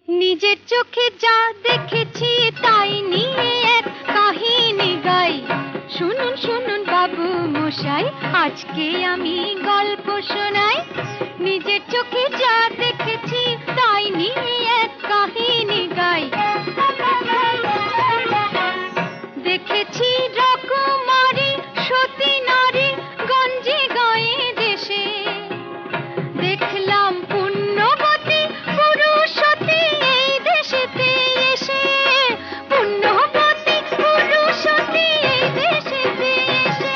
নিজের চোখে যা দেখেছি তাই নিয়ে এক কাহিনী গাই। শুনুন শুনুন বাবু মশাই, আজকে আমি গল্প শোনাই, নিজের চোখে যা দেখেছি তাই নিয়ে এক কাহিনী গাই। দেখেছি রকমারি সতী নারী গঞ্জে গায়ে দেশে, দেখলাম পুণ্যবতী পুরুষতী এই দেশেতে এসে, পুণ্যবতী পুরুষতী এই দেশেতে এসে।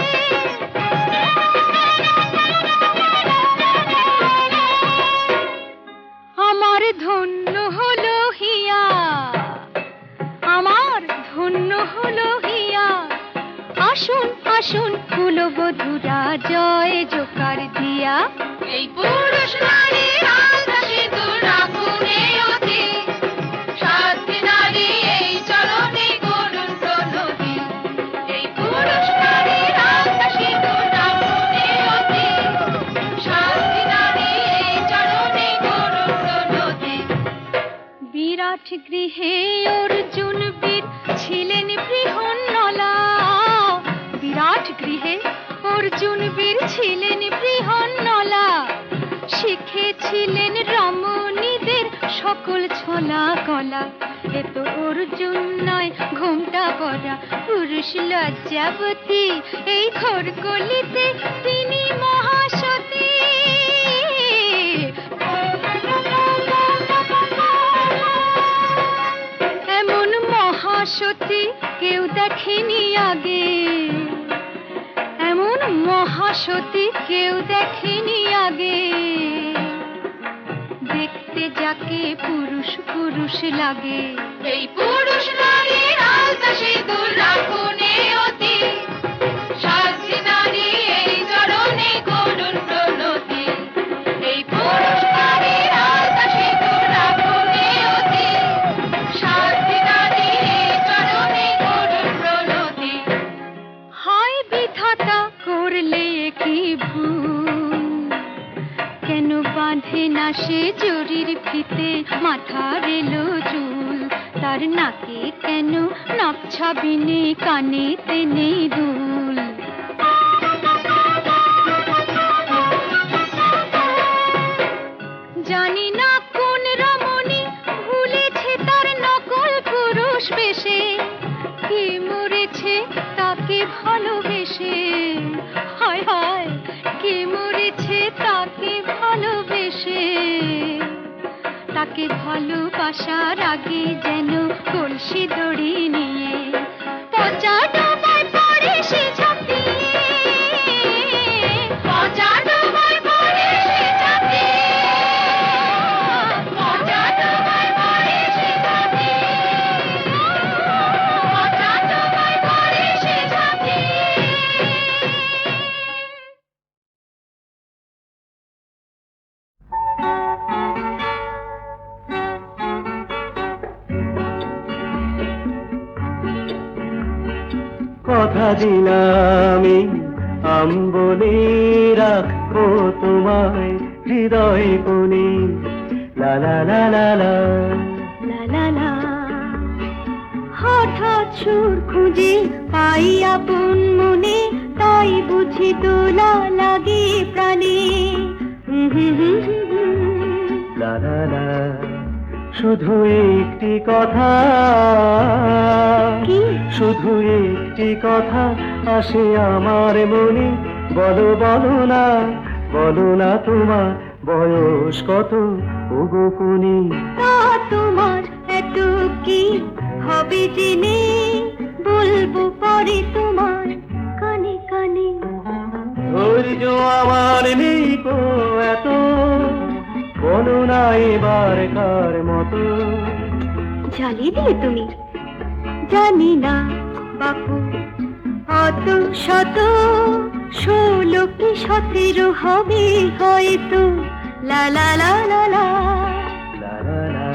আমার ধন্য হলো হিয়া, আমার ধন্য হলো হিয়া, আসুন আসুন কুলবধূরা জয় জোকার দিয়া। এই পুরুষ নারীর আলতা সিঁদুর রাখুনে অতি, সাথী নারী এই চরণে করুন প্রণতি। এই পুরুষ নারীর আলতা সিঁদুর রাখুনে অতি, সাথী নারী এই চরণে করুন প্রণতি। বিরাট গৃহে অর্জুন বীর ছিলেন বৃহন্নলা, বিরাট গৃহে অর্জুন বীর ছিলেন বৃহন্নলা, শিখেছিলেন রমণীদের সকল ছোলা কলা। এ তো অর্জুন নয় ঘোমটা পরা পুরুষ লজ্জাবতী, এই ঘোর কলিতে তিনি মহাসতী। এমন মহাসতী কেউ দেখেনি আগে, এমন মহাসতী কেউ দেখেনি আগে, দেখতে যাকে পুরুষ পুরুষ লাগে। এই পুরুষ নারীর আলতা সিঁদুর রাখুনে অতি, সাথী নারী এই চরণে করুন প্রণতি। এই পুরুষ নারীর আলতা সিঁদুর রাখুনে অতি, সাথী নারী এই চরণে করুন প্রণতি। হায় বিধাতা করলে কি ভুল, কেন বাঁধে না সে জরির ফিতে মাথার এলো চুল, তার নাকে কেন নাক ছাবিনে কানেতে নেই দুল। জানি না কোন রমণী ভুলেছে তার নকল পুরুষ বেশে, কে মরেছে তাকে ভালোবেসে, হায় হায় কে মরেছে তাকে ভালোবেসে। তাকে ভালোবাসার আগে যেন কলসি দড়ি নিয়ে পচা ডোবায় পড়ে সে ঝাঁপিয়ে, পচা ডোবায় পড়ে সে ঝাঁপিয়ে, পচা ডোবায় পড়ে সে ঝাঁপিয়ে, পচা ডোবায় পড়ে সে ঝাঁপিয়ে। কথা দিলামি আম্বনে রাখবো তোমায় হৃদয় কোণে, লা লা লা লা লা লা লা লা। হঠাৎ সুর খুঁজে পাই আপন মনে, তাই বুঝি দোলা লাগে প্রাণে। লা লা লা। শুধু একটি কথা, কি? শুধু একটি কথা আসে আমার মনে, বলো বলো না, বলো না তোমার বয়স কত ওগো কোনি। তা তোমার এত কি হবে জেনে, বলবো পরে তোমার কানে কানে। ধৈর্য আমার নেই কো এত, বলো না এবার কার মতো। জ্বালিয়ে দিলে তুমি, জানি না বাপু, অত শত 16 কি 17 হবে হয়তো। লা লা লা লা লা। লা লা লা।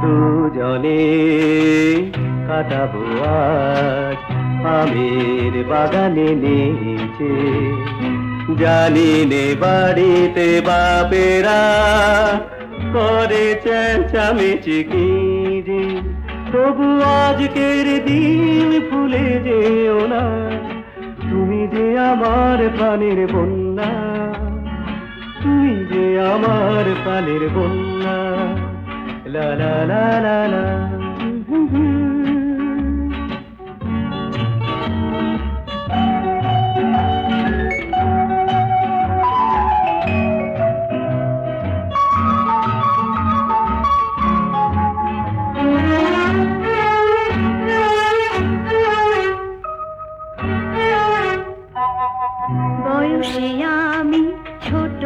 দুজনে কাটাবো আজ আমের বাগানে নিচে, জানি নে বাড়িতে বাপেরা করে চেঁচামেচি কি যে, তবু আজকের দিন ভুলে যেও না, তুমি যে আমার প্রাণের বন্যা, তুমি যে আমার প্রাণের বন্যা। লা লা লা লা লা। বয়সে আমি ছোট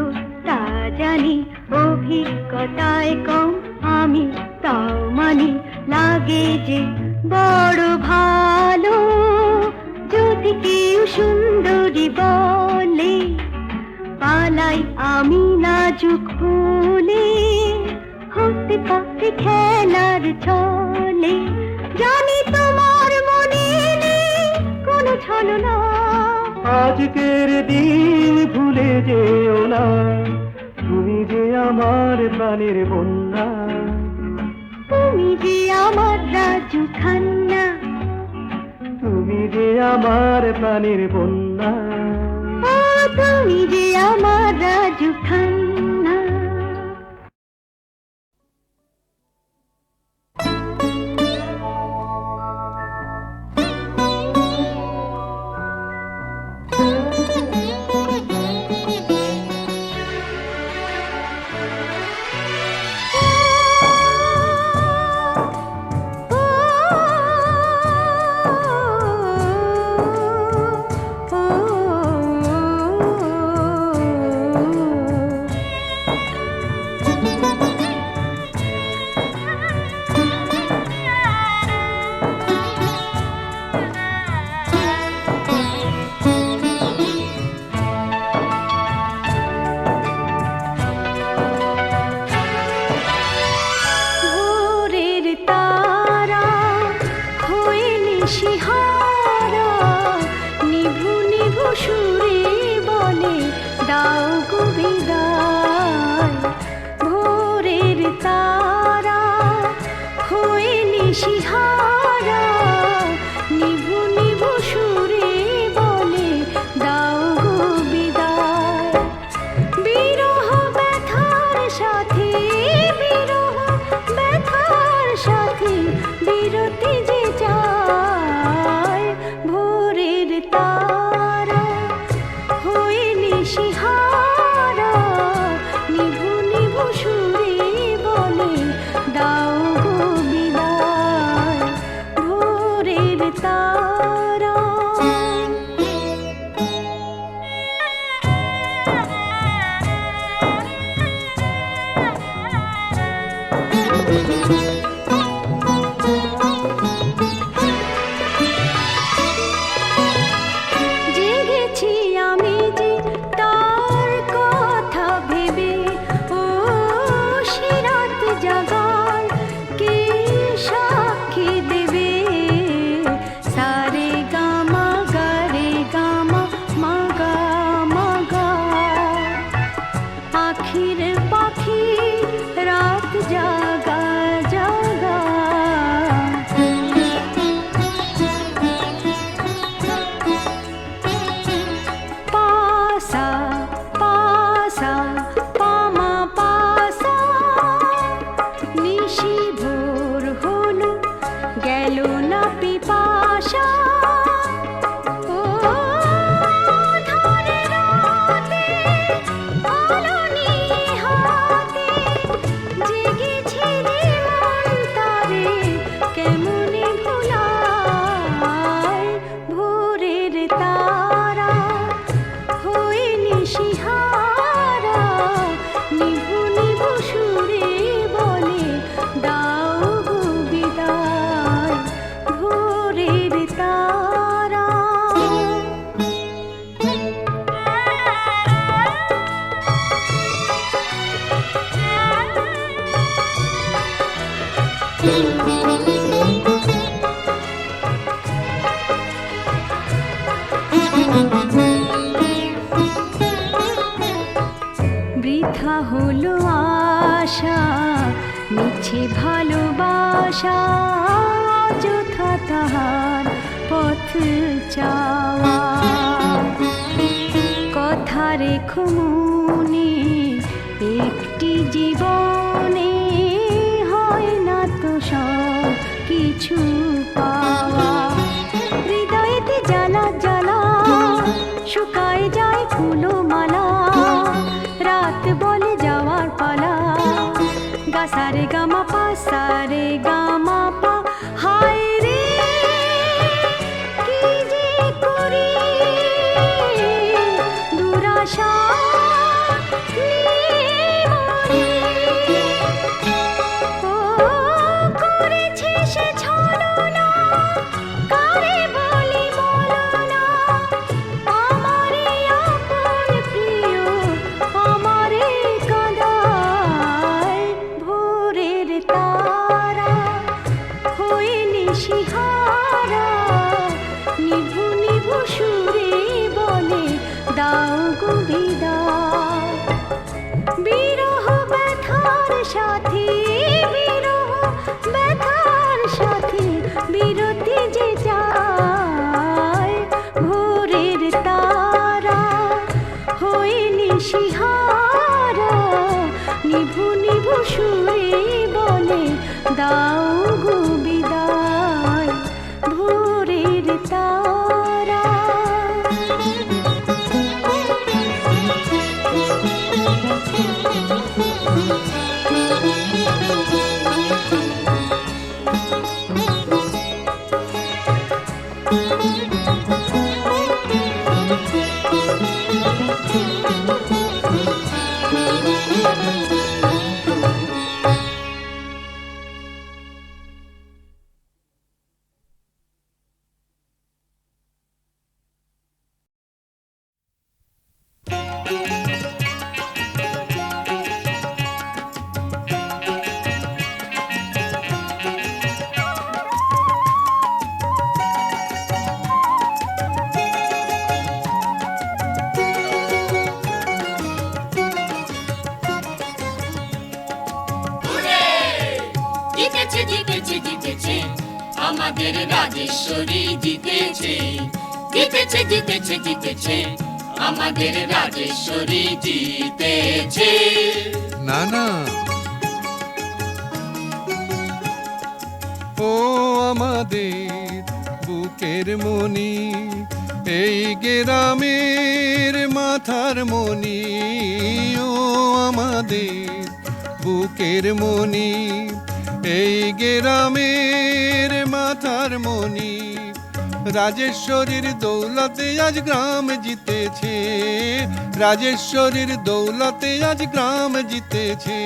তা জানি, অভিজ্ঞতায় কম আমি তাও মানি, লাগে যে বড় ভালো যদি কেউ সুন্দরী বলে, পালাই আমি নাজুক ফুলে, হতে পারে খেলার ছলে, জানি তোমার মনে নেই কোনো ছলনা, আজকের দিন ভুলে যেও না, তুমি যে আমার প্রাণের বন্যা, তুমি যে আমার রাজু খান্না, তুমি যে আমার প্রাণের বন্যা। ও তুমি যে আমার রাজু খান্না। বৃথা হলো আশা, মিছে ভালোবাসা, অযথা তাহার পথ চাওয়া। কথা রেখো মনে, একটি জীবনে হয় না তো সব কিছু পাওয়া। হৃদয়েতে জ্বালা জ্বালা, শুকায় যায় ফুলো মালা, রাত বলে যাওয়ার পালা। গা সারে গামা পা সারে গামা পা, হায় রে কি যে করি, দুরাশা নিয়ে মরি। ও করেছে সে ছলনা, কারে বলি বলো না, আমারে আপন প্রিয় আমারে কাঁদায়। ভোরের তারা হয়ে নিশিহারা, নিভু নিভু সুরে বলে দাও গো বিদায়। বিরহ ব্যথার সাথে, বিরহ ব্যথার সাথে বিরতি যে যায়। ভোরের তারা হয়ে নিশিহারা, নিভু নিভু সুরে বলে দাও গো বিদায়। ভোরের তারা। জিতেছে জিতেছে জিতেছে আমাদের রাজেশ্বরী জিতেছে, জিতেছে জিতেছে জিতেছে আমাদের রাজেশ্বরী জিতেছে। না না, ও আমাদের বুকের মনি, এই গ্রামের মাথার মনি, ও আমাদের বুকের মনি, এই গ্রামের মাথার মনি। রাজেশ্বরীর দৌলতে আজ গ্রাম জিতেছে, রাজেশ্বরীর দৌলতে আজ গ্রাম জিতেছে।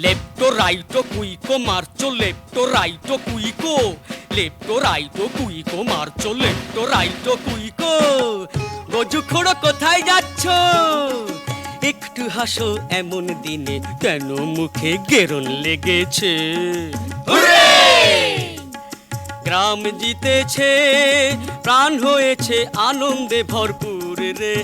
লেফটো রাইটো কুইকো মারচো, লেফটো রাইটো কুইকো, লেফটো রাইটো কুইকো মারচো, লেফটো রাইটো কুইকো। গজু খোড়ো কোথায় যাচ্ছ? একটু হাসো এমন দিনে, কেন মুখে গেরন লেগেছে? গ্রাম জিতেছে, প্রাণ হয়েছে আনন্দে ভরপুর রে।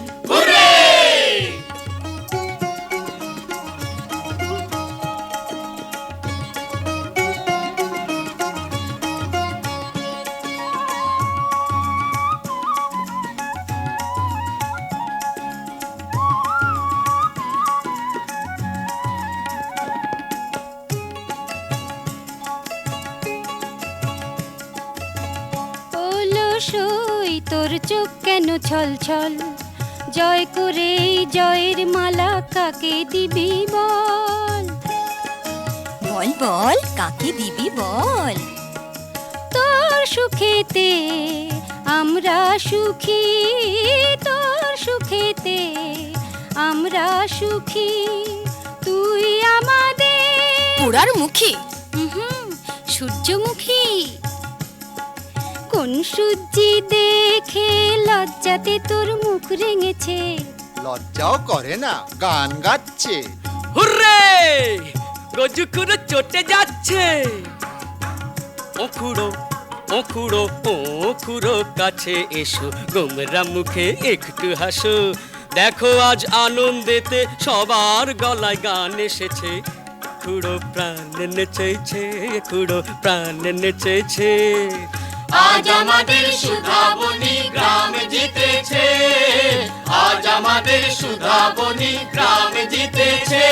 সই তোর চোখ কেন ছল ছল, জয় করে জয়ের মালা কাকে দিবি বল? বল বল কাকে দিবি বল? তোর সুখেতে আমরা সুখী, তোর সুখেতে আমরা সুখী, তুই আমাদের পোড়ার মুখী, সূর্যমুখী। কোন সূর্যি দেখে লজ্জাতে তোর মুখ রেঙেছে? লজ্জাও করে না, গান গাচ্ছে। হুররে! গজুকুরো চটে যাচ্ছে। ও খুড়ো ও খুড়ো ও খুড়ো কাছে এসো গোমরা মুখে একটু হাসো দেখো আজ আনন্দেতে সবার গলায় গান এসেছে খুড়ো প্রাণ নেচেছে খুড়ো প্রাণ নেচেছে আজ আমাদের সুধাবনী গ্রাম জিতেছে আজ আমাদের সুধাবনী গ্রাম জিতেছে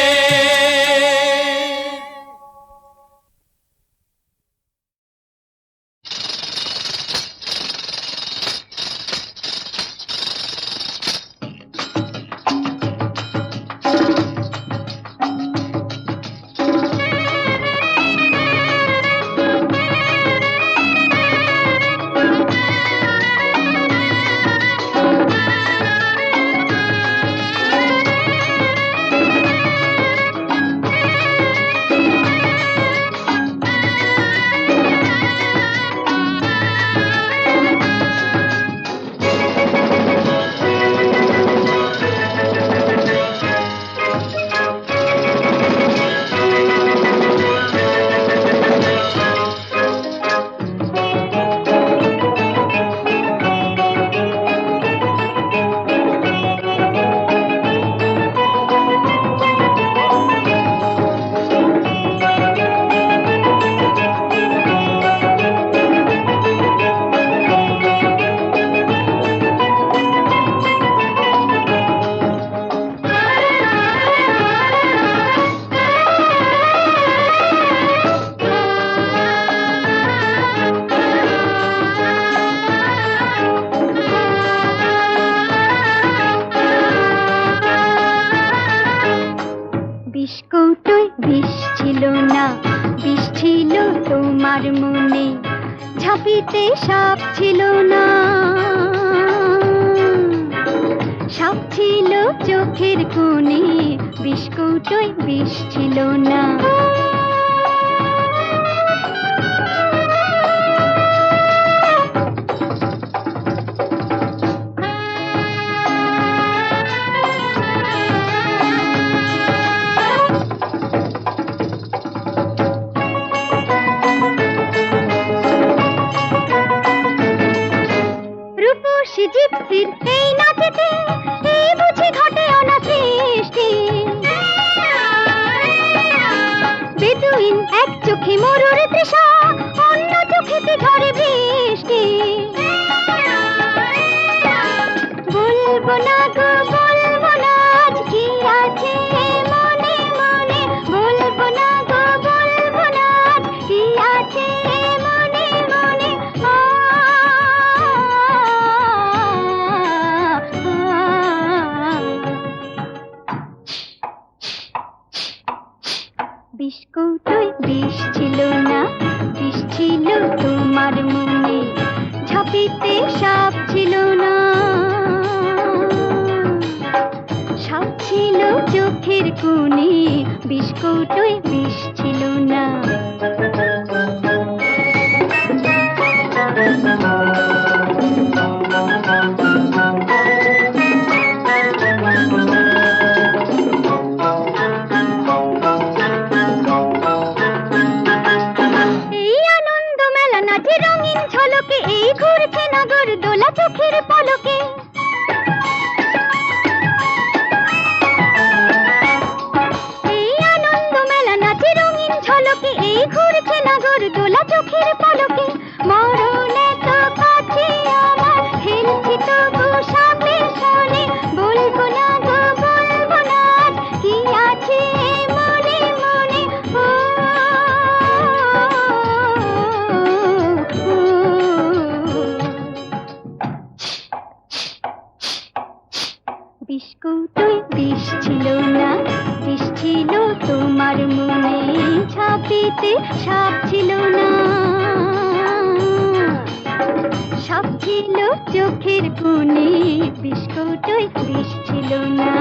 বিস্কুটই বিষ ছিল না বিষ ছিল তোমার মনে ঝাঁপিতে সাপ ছিল না সাপ ছিল চোখের কোণে বিস্কুটই বিষ ছিল না জিপসির এই নাচেতে এই বুঝি ঘটে অনাসৃষ্টি বেদুইন এক চোখে মরুর তৃষা অন্য চোখেতে ঝরে বৃষ্টি বলবো না গো বলবো না আজ কি আছে মনে মনে বলবো না গো বলবো না আজ কি আছে মনে মনে বিস্কুটই বিষ ছিল না বিষ ছিল তোমার মনে ঝাঁপিতে সাপ ছিল না সাপ ছিল চোখের কোণে বিস্কুটই বিষ ছিল না রঙিন ঝলকে এই ঘুরছে নগর দোলা চোখের পলকে এই আনন্দ মেলা নাচে রঙিন ঝলকে এই ঘুরছে নগর দোলা চোখের পলকে মরণে তো কাছে আমার খেলছি তবু সাপের সনে বলবো না গো বলবো না কি আছে মনে মনে বিস্কুটই বিষ ছিল না বিষ ছিল তোমার মনে ঝাঁপিতে সাপ ছিল না সাপ ছিল চোখের কোণে বিস্কুটই বিষ ছিল না